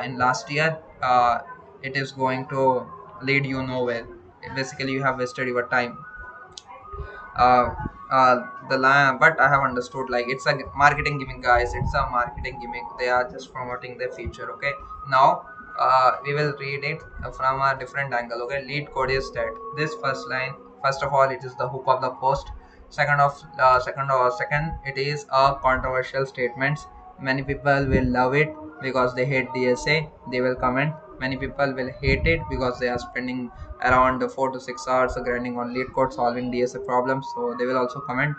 S2: in last year, it is going to lead you nowhere. Basically you have wasted your time. uh, but I have understood like it's a marketing gimmick, guys. It's a marketing gimmick. They are just promoting their feature. Okay. Now we will read it from a different angle. Okay. Lead code is that this first line, first of all, it is the hook of the post. Second, it is a controversial statement. Many people will love it because they hate DSA. They will comment. Many people will hate it because they are spending around 4 to 6 hours grinding on lead code solving DSA problems. So they will also comment,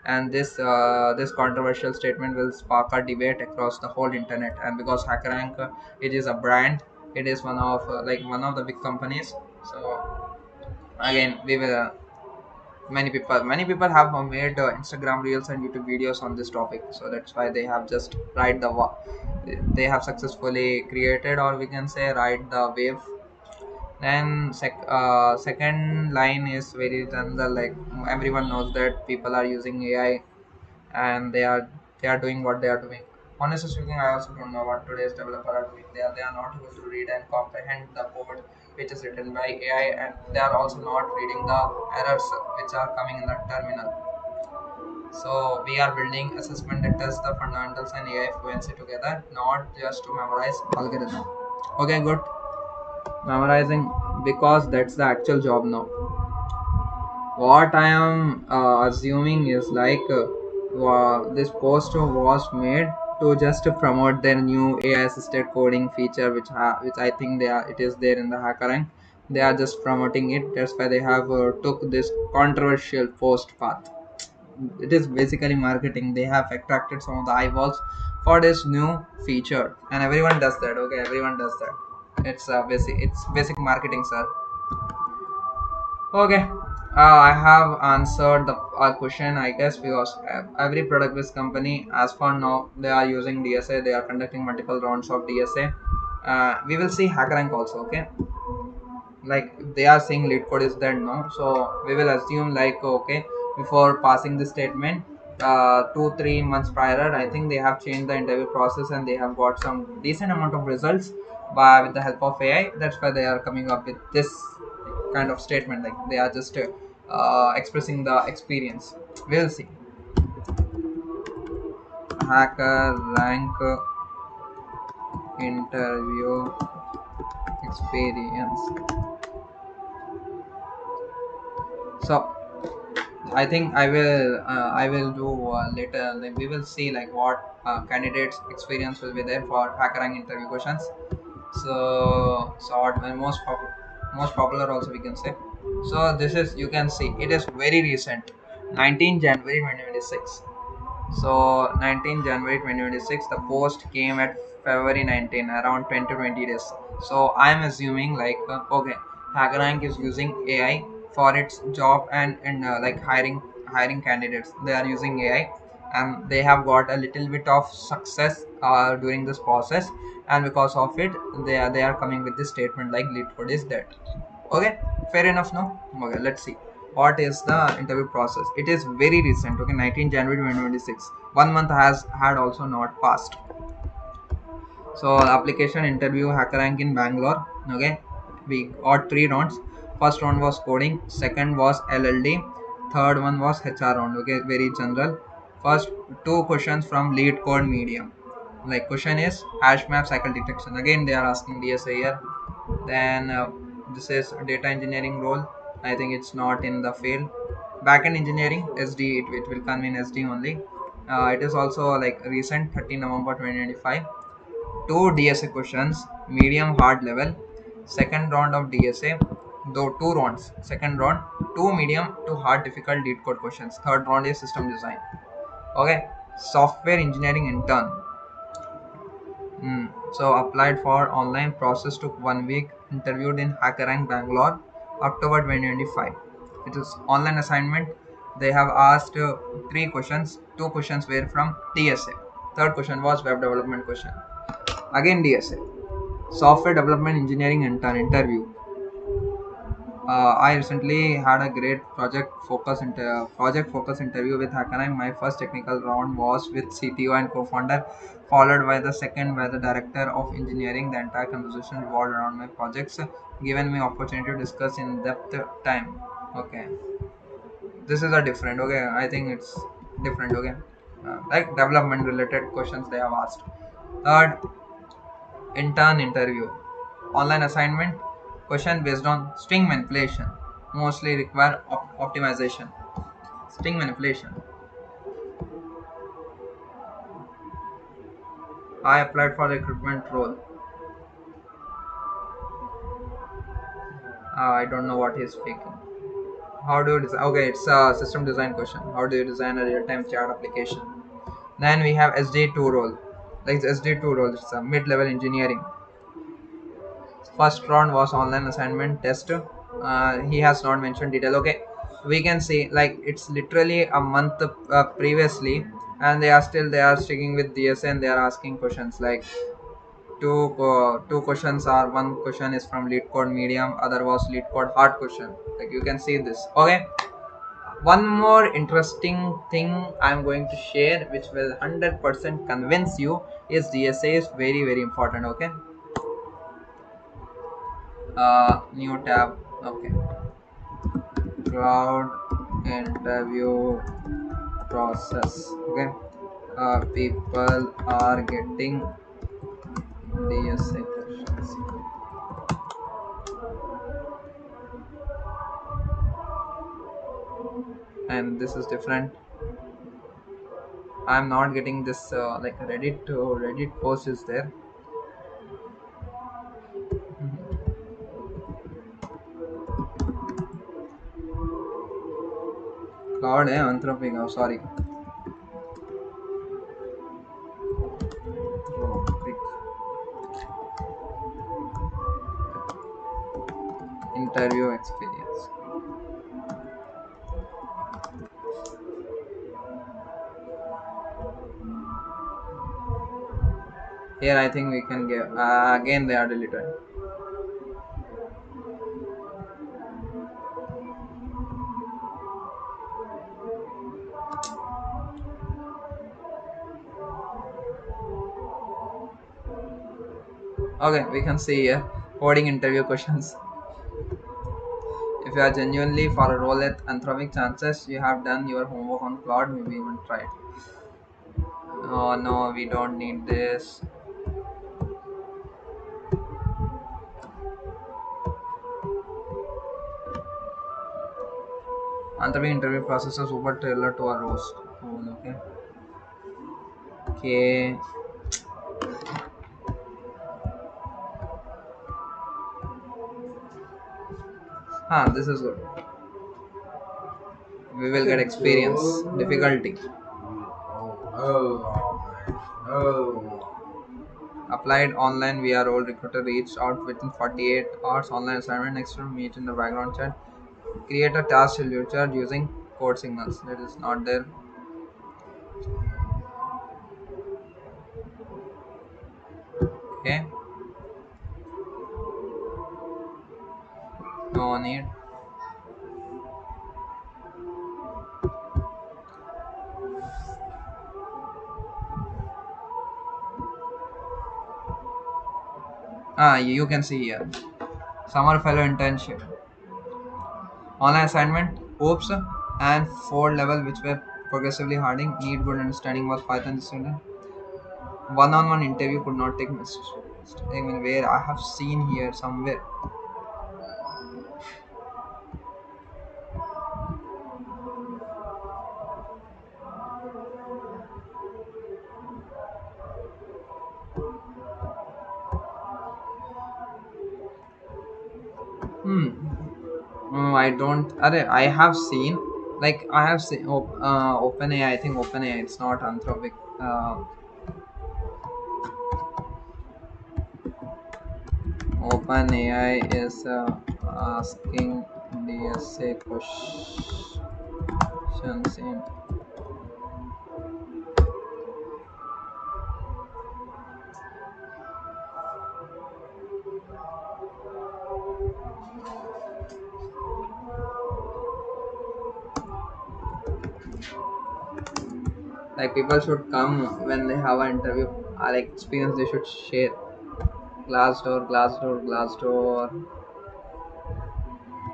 S2: and this controversial statement will spark a debate across the whole internet. And because HackerRank, it is a brand, it is one of the big companies. So Again, we will. Many people have made Instagram reels and YouTube videos on this topic, so that's why they have just ride they have successfully created, or we can say ride the wave. Then second line is very general, like everyone knows that people are using AI, and they are doing what they are doing. Honestly speaking, I also don't know what today's developer are doing. They are not able to read and comprehend the code which is written by AI, and they are also not reading the errors which are coming in the terminal. So we are building assessment that tests the fundamentals and AI fluency together, not just to memorize algorithm. Okay, good. Memorizing, because that's the actual job now. What I am assuming is like this post was made to just promote their new AI assisted coding feature, which I think it is there in the HackerRank. They are just promoting it. That's why they have took this controversial post path. It is basically marketing. They have attracted some of the eyeballs for this new feature, and everyone does that. Okay, everyone does that. It's basic marketing, sir. Okay, I have answered the question, I guess, because every product-based company, as for now, they are using DSA. They are conducting multiple rounds of DSA. We will see HackerRank also. Okay, like they are saying lead code is there now, so we will assume like okay, before passing the statement, 2-3 months prior, I think they have changed the interview process and they have got some decent amount of results by with the help of AI. That's why they are coming up with this kind of statement, like they are just expressing the experience. We'll see. Hacker rank interview experience. So I think I will do later. Like we will see like what candidates experience will be there for HackerRank interview questions. So what the most popular also we can say. So this is, you can see it is very recent, 19 January 2026. So 19 January 2026, the post came at February 19, around 20 to 20 days. So I'm assuming like okay, HackerRank is using AI for its job, and like hiring candidates. They are using AI, and they have got a little bit of success during this process, and because of it, they are coming with this statement like lead code is dead. Okay, fair enough now. Okay, let's see what is the interview process. It is very recent. Okay, 19 January 2026. 1 month has had also not passed. So application interview HackerRank in Bangalore. Okay, we got 3 rounds. First round was coding, second was LLD, third one was HR round. Okay, very general. First two questions from lead code medium. Like question is hash map cycle detection. Again they are asking DSA here. Then this is data engineering role. I think it's not in the field. Backend engineering SD, it will come in SD only. It is also like recent 13 November 2025. Two DSA questions, medium hard level. Second round of DSA, though 2 rounds. Second round, two medium to hard difficult lead code questions. Third round is system design. Okay, software engineering intern. So applied for online process, took 1 week. Interviewed in HackerRank Bangalore, October 2025. It is online assignment. They have asked 3 questions. 2 questions were from DSA. Third question was web development question. Again DSA. Software development engineering intern interview. I recently had a great project focus interview with HackerRank. My first technical round was with CTO and co-founder, followed by the second by the director of engineering. The entire conversation revolved around my projects, given me opportunity to discuss in depth time. Okay, this is a different. Okay, I think it's different. Okay, like development related questions they have asked. Third, intern interview. Online assignment. Question based on string manipulation. Mostly require optimization. String manipulation. I applied for recruitment role. I don't know what he's speaking. How do you design? Okay, it's a system design question. How do you design a real-time chat application? Then we have SD2 role. Like SD2 role, it's a mid-level engineering. First round was online assignment test. he has not mentioned detail. Okay, we can see like it's literally a month previously, and they are sticking with DSA, and they are asking questions like two questions are, one question is from lead code medium, other was lead code hard question. Like you can see this. Okay, one more interesting thing I'm going to share, which will 100% convince you, is DSA is very very important. Okay, new tab. Okay, cloud interview process. Okay, people are getting DSA questions, and this is different. I'm not getting this like Reddit post is there. Cloud Anthropic. Oh, sorry. Anthropic interview experience. Here I think we can give again they are deleted. Okay, we can see here coding interview questions. If you are genuinely for a role at Anthropic, chances you have done your homework on Cloud, maybe even tried. Oh no, we don't need this. Anthropic interview process is super trailer to a roast. Oh, okay. Okay. This is good. We will get experience. Difficulty.
S1: No.
S2: Applied online via role, recruiter reached out within 48 hours. Online assignment, next to meet in the background chat. Create a task filter using code signals. That is not there. Okay. No need. You can see here. Summer fellow internship. Online assignment. Oops. And 4 level which were progressively hardening. Need good understanding was Python student. One-on-one interview could not take mistake where I have seen here somewhere. Hmm. I don't. I have seen. Like I have seen. OpenAI. I think OpenAI. It's not Anthropic. OpenAI is asking DSA questions in. Like people should come when they have an interview. Like experience they should share. Glassdoor, Glassdoor, Glassdoor.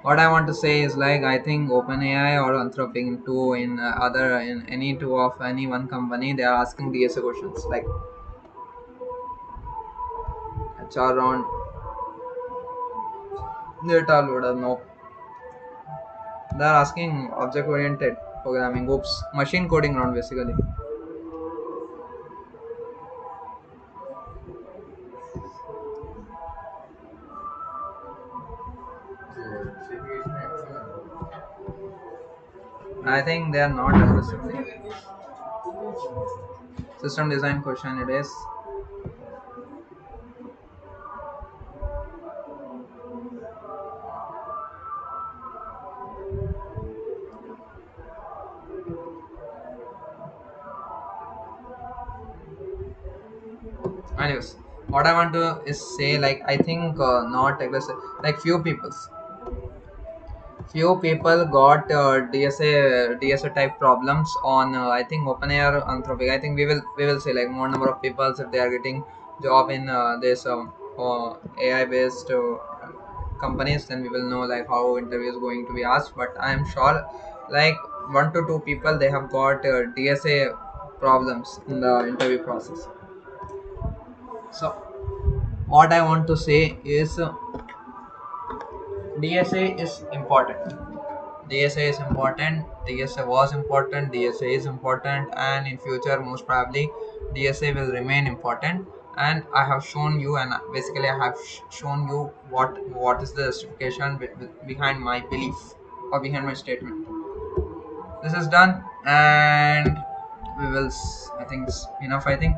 S2: What I want to say is like I think OpenAI or Anthropic in two in other in any two of any one company they are asking DSA questions like HR round, data loader. No, they are asking object oriented programming. Oops, machine coding round basically. I think they are not aggressively. System design question it is. anyways, what I want to is say, like, I think not aggressive, like few people got DSA type problems on I think OpenAI or Anthropic. I think we will say like more number of people if they are getting job in this AI based companies, then we will know like how interview is going to be asked. But I am sure like one to two people they have got DSA problems in the interview process. So what I want to say is DSA is important. DSA is important. DSA was important. DSA is important, and in future, most probably, DSA will remain important. And I have shown you, and basically, I have shown you what is the justification behind my belief or behind my statement. This is done, and we will. I think it's enough. I think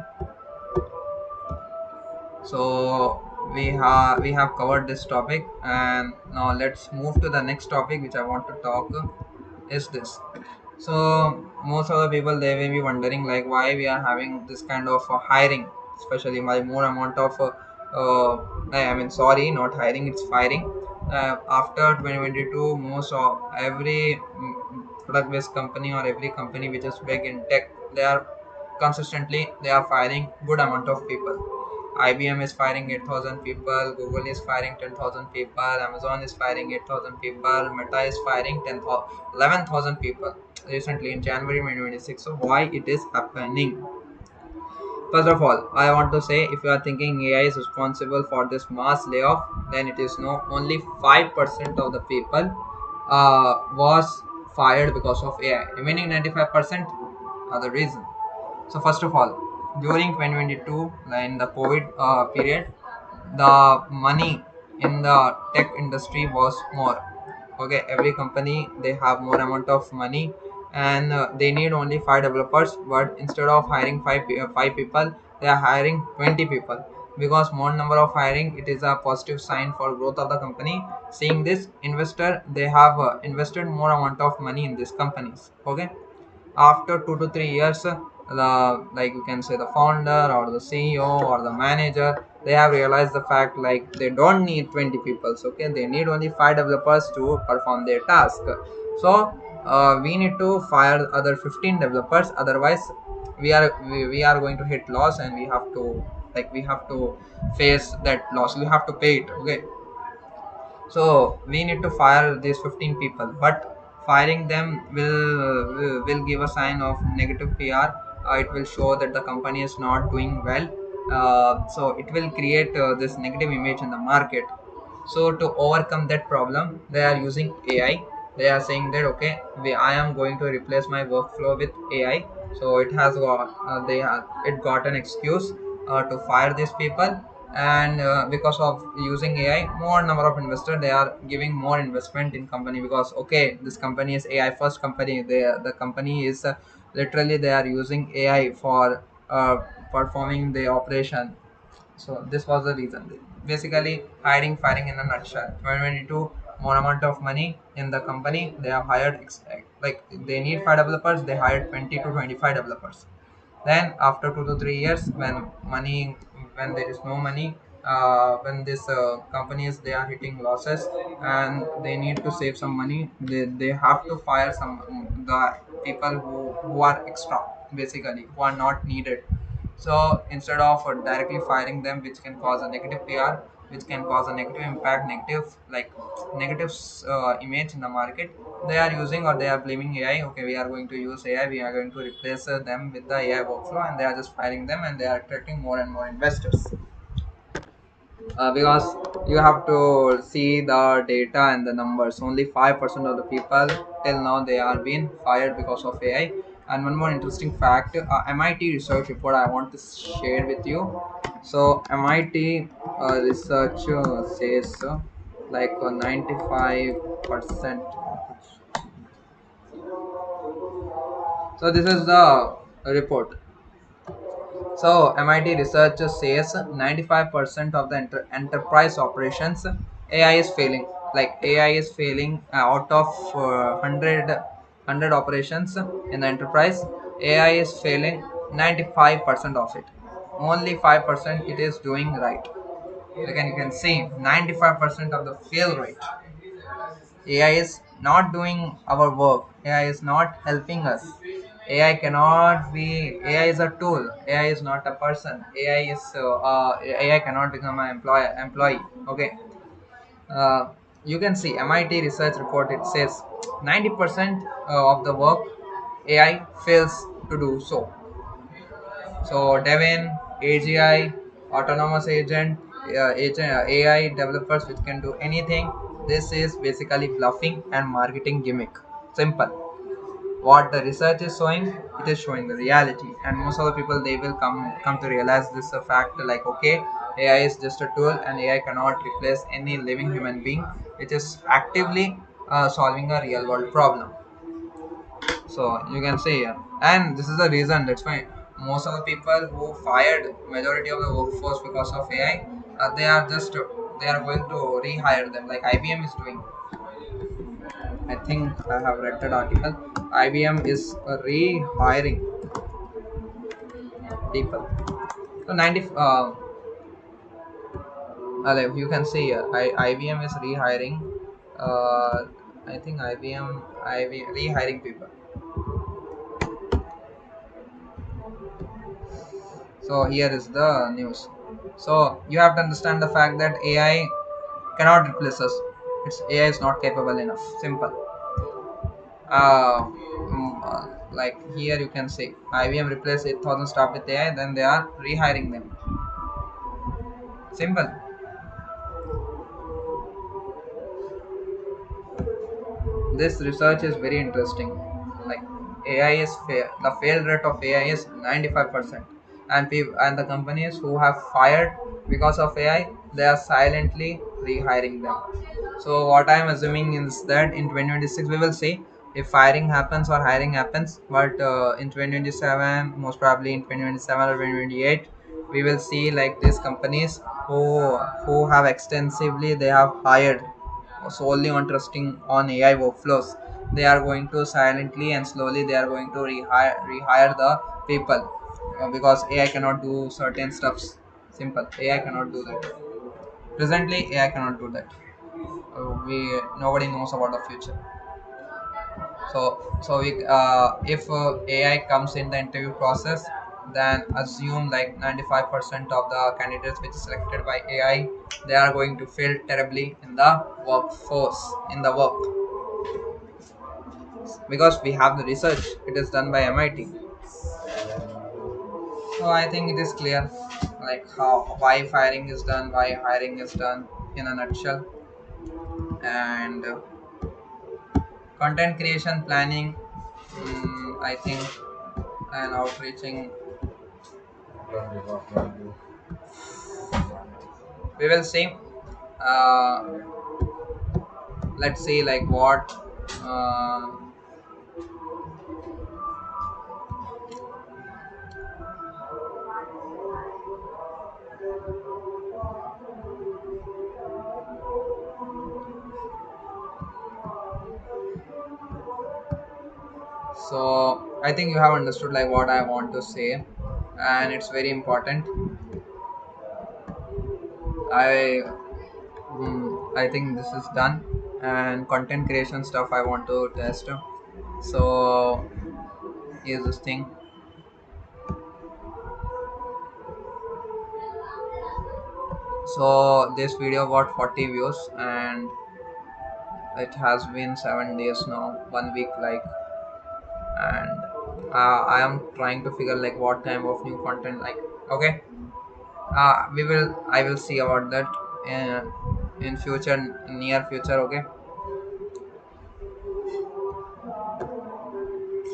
S2: so. We have covered this topic, and now let's move to the next topic, which I want to talk is this. So most of the people they may be wondering like why we are having this kind of hiring, especially by more amount of I mean sorry, not hiring, it's firing. After 2022, most of every product based company or every company which is big in tech, they are consistently they are firing good amount of people. IBM is firing 8,000 people, Google is firing 10,000 people, Amazon is firing 8,000 people, Meta is firing 11,000 people recently in January 2026. So why it is happening? First of all, I want to say if you are thinking AI is responsible for this mass layoff, then it is no. Only 5% of the people was fired because of AI. Remaining 95% are the reason. So first of all, during 2022, in the COVID period, the money in the tech industry was more. Okay, every company they have more amount of money, and they need only 5 developers. But instead of hiring five people, they are hiring 20 people, because more number of hiring it is a positive sign for growth of the company. Seeing this, investor they have invested more amount of money in these companies. Okay, after 2 to 3 years, the like you can say the founder or the CEO or the manager they have realized the fact like they don't need 20 people. Okay, they need only 5 developers to perform their task. So we need to fire other 15 developers, otherwise we are going to hit loss, and we have to face that loss, we have to pay it. Okay, so we need to fire these 15 people, but firing them will give a sign of negative PR. It will show that the company is not doing well. So it will create this negative image in the market. So to overcome that problem, they are using AI. They are saying that okay, I am going to replace my workflow with AI. So it has got it got an excuse to fire these people. And because of using AI, more number of investors they are giving more investment in company, because okay, this company is AI first company. The company is literally they are using AI for performing the operation. So this was the reason. Basically, hiring, firing in a nutshell. 2022, more amount of money in the company. They have hired like they need 5 developers. They hired 20 to 25 developers. Then after 2 to 3 years, when there is no money, when this companies they are hitting losses and they need to save some money, they have to fire some the people who are extra, basically who are not needed. So instead of directly firing them, which can cause a negative PR, which can cause a negative impact, negative image in the market, they are using or they are blaming AI. Okay, we are going to use AI, we are going to replace them with the AI workflow, and they are just firing them, and they are attracting more and more investors. Because you have to see the data and the numbers. Only 5% of the people till now they are being fired because of AI. And one more interesting fact, MIT research report I want to share with you. So MIT research says 95%. So this is the report. So MIT research says 95% of the enterprise operations AI is failing. Like AI is failing out of 100 operations in the enterprise. AI is failing 95% of it. only 5% it is doing right. You can see 95% of the fail rate. AI is not doing our work. AI is not helping us. AI cannot be. AI is a tool. AI is not a person. AI cannot become an employee. Okay. Uh, you can see MIT research report. It says 90% of the work AI fails to do so. So Devin, AGI, autonomous AI developers which can do anything. This is basically bluffing and marketing gimmick. Simple. What the research is showing, it is showing the reality, and most of the people they will come to realize this a fact. Like, okay, AI is just a tool, and AI cannot replace any living human being. It is actively solving a real world problem. So you can say, yeah. And this is the reason, that's why most of the people who fired majority of the workforce because of AI, they are going to rehire them, like IBM is doing. I think I have read that article. IBM is rehiring people. So 90 like you can see, IBM is rehiring, uh, I think IBM rehiring people. So here is the news. So you have to understand the fact that AI cannot replace us. AI is not capable enough. Simple. Like here you can see IBM replaced 8,000 staff with AI, then they are rehiring them. Simple. This research is very interesting. Like, AI is the fail rate of AI is 95%, and the companies who have fired because of AI, they are silently rehiring them. So what I am assuming is that in 2026 we will see if firing happens or hiring happens, but in 2027, most probably in 2027 or 2028, we will see like these companies who have extensively they have hired solely on trusting on AI workflows. They are going to silently and slowly they are going to rehire the people, because AI cannot do certain stuffs. Simple. AI cannot do that. Presently, AI cannot do that. We Nobody knows about the future. If AI comes in the interview process, then assume like 95% of the candidates which is selected by AI, they are going to fail terribly in the workforce, in the work, because we have the research. It is done by MIT. So I think it is clear, like how why firing is done, why hiring is done in a nutshell. And content creation planning, I think, and outreaching, we will see. uh, let's see like what, uh, so I think you have understood like what I want to say, and it's very important. I think this is done, and content creation stuff I want to test. So here's this thing. So this video got 40 views, and it has been 7 days now, 1 week, like. And I am trying to figure like what kind of new content, like. Okay, I will see about that in future, near future. Okay.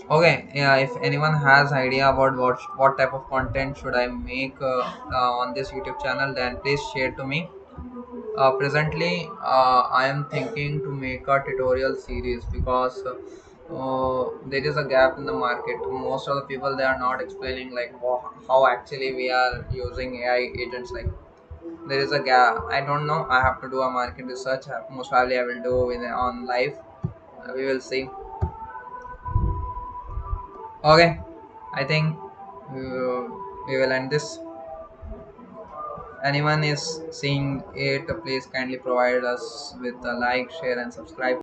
S2: Okay, yeah, if anyone has idea about what type of content should I make on this YouTube channel, then please share to me. Presently, I am thinking to make a tutorial series, because there is a gap in the market. Most of the people they are not explaining like how actually we are using AI agents. Like, there is a gap. I don't know. I have to do a market research. Most probably, I will do on live. We will see. Okay, I think we will end this. anyone is seeing it, please kindly provide us with a like, share, and subscribe.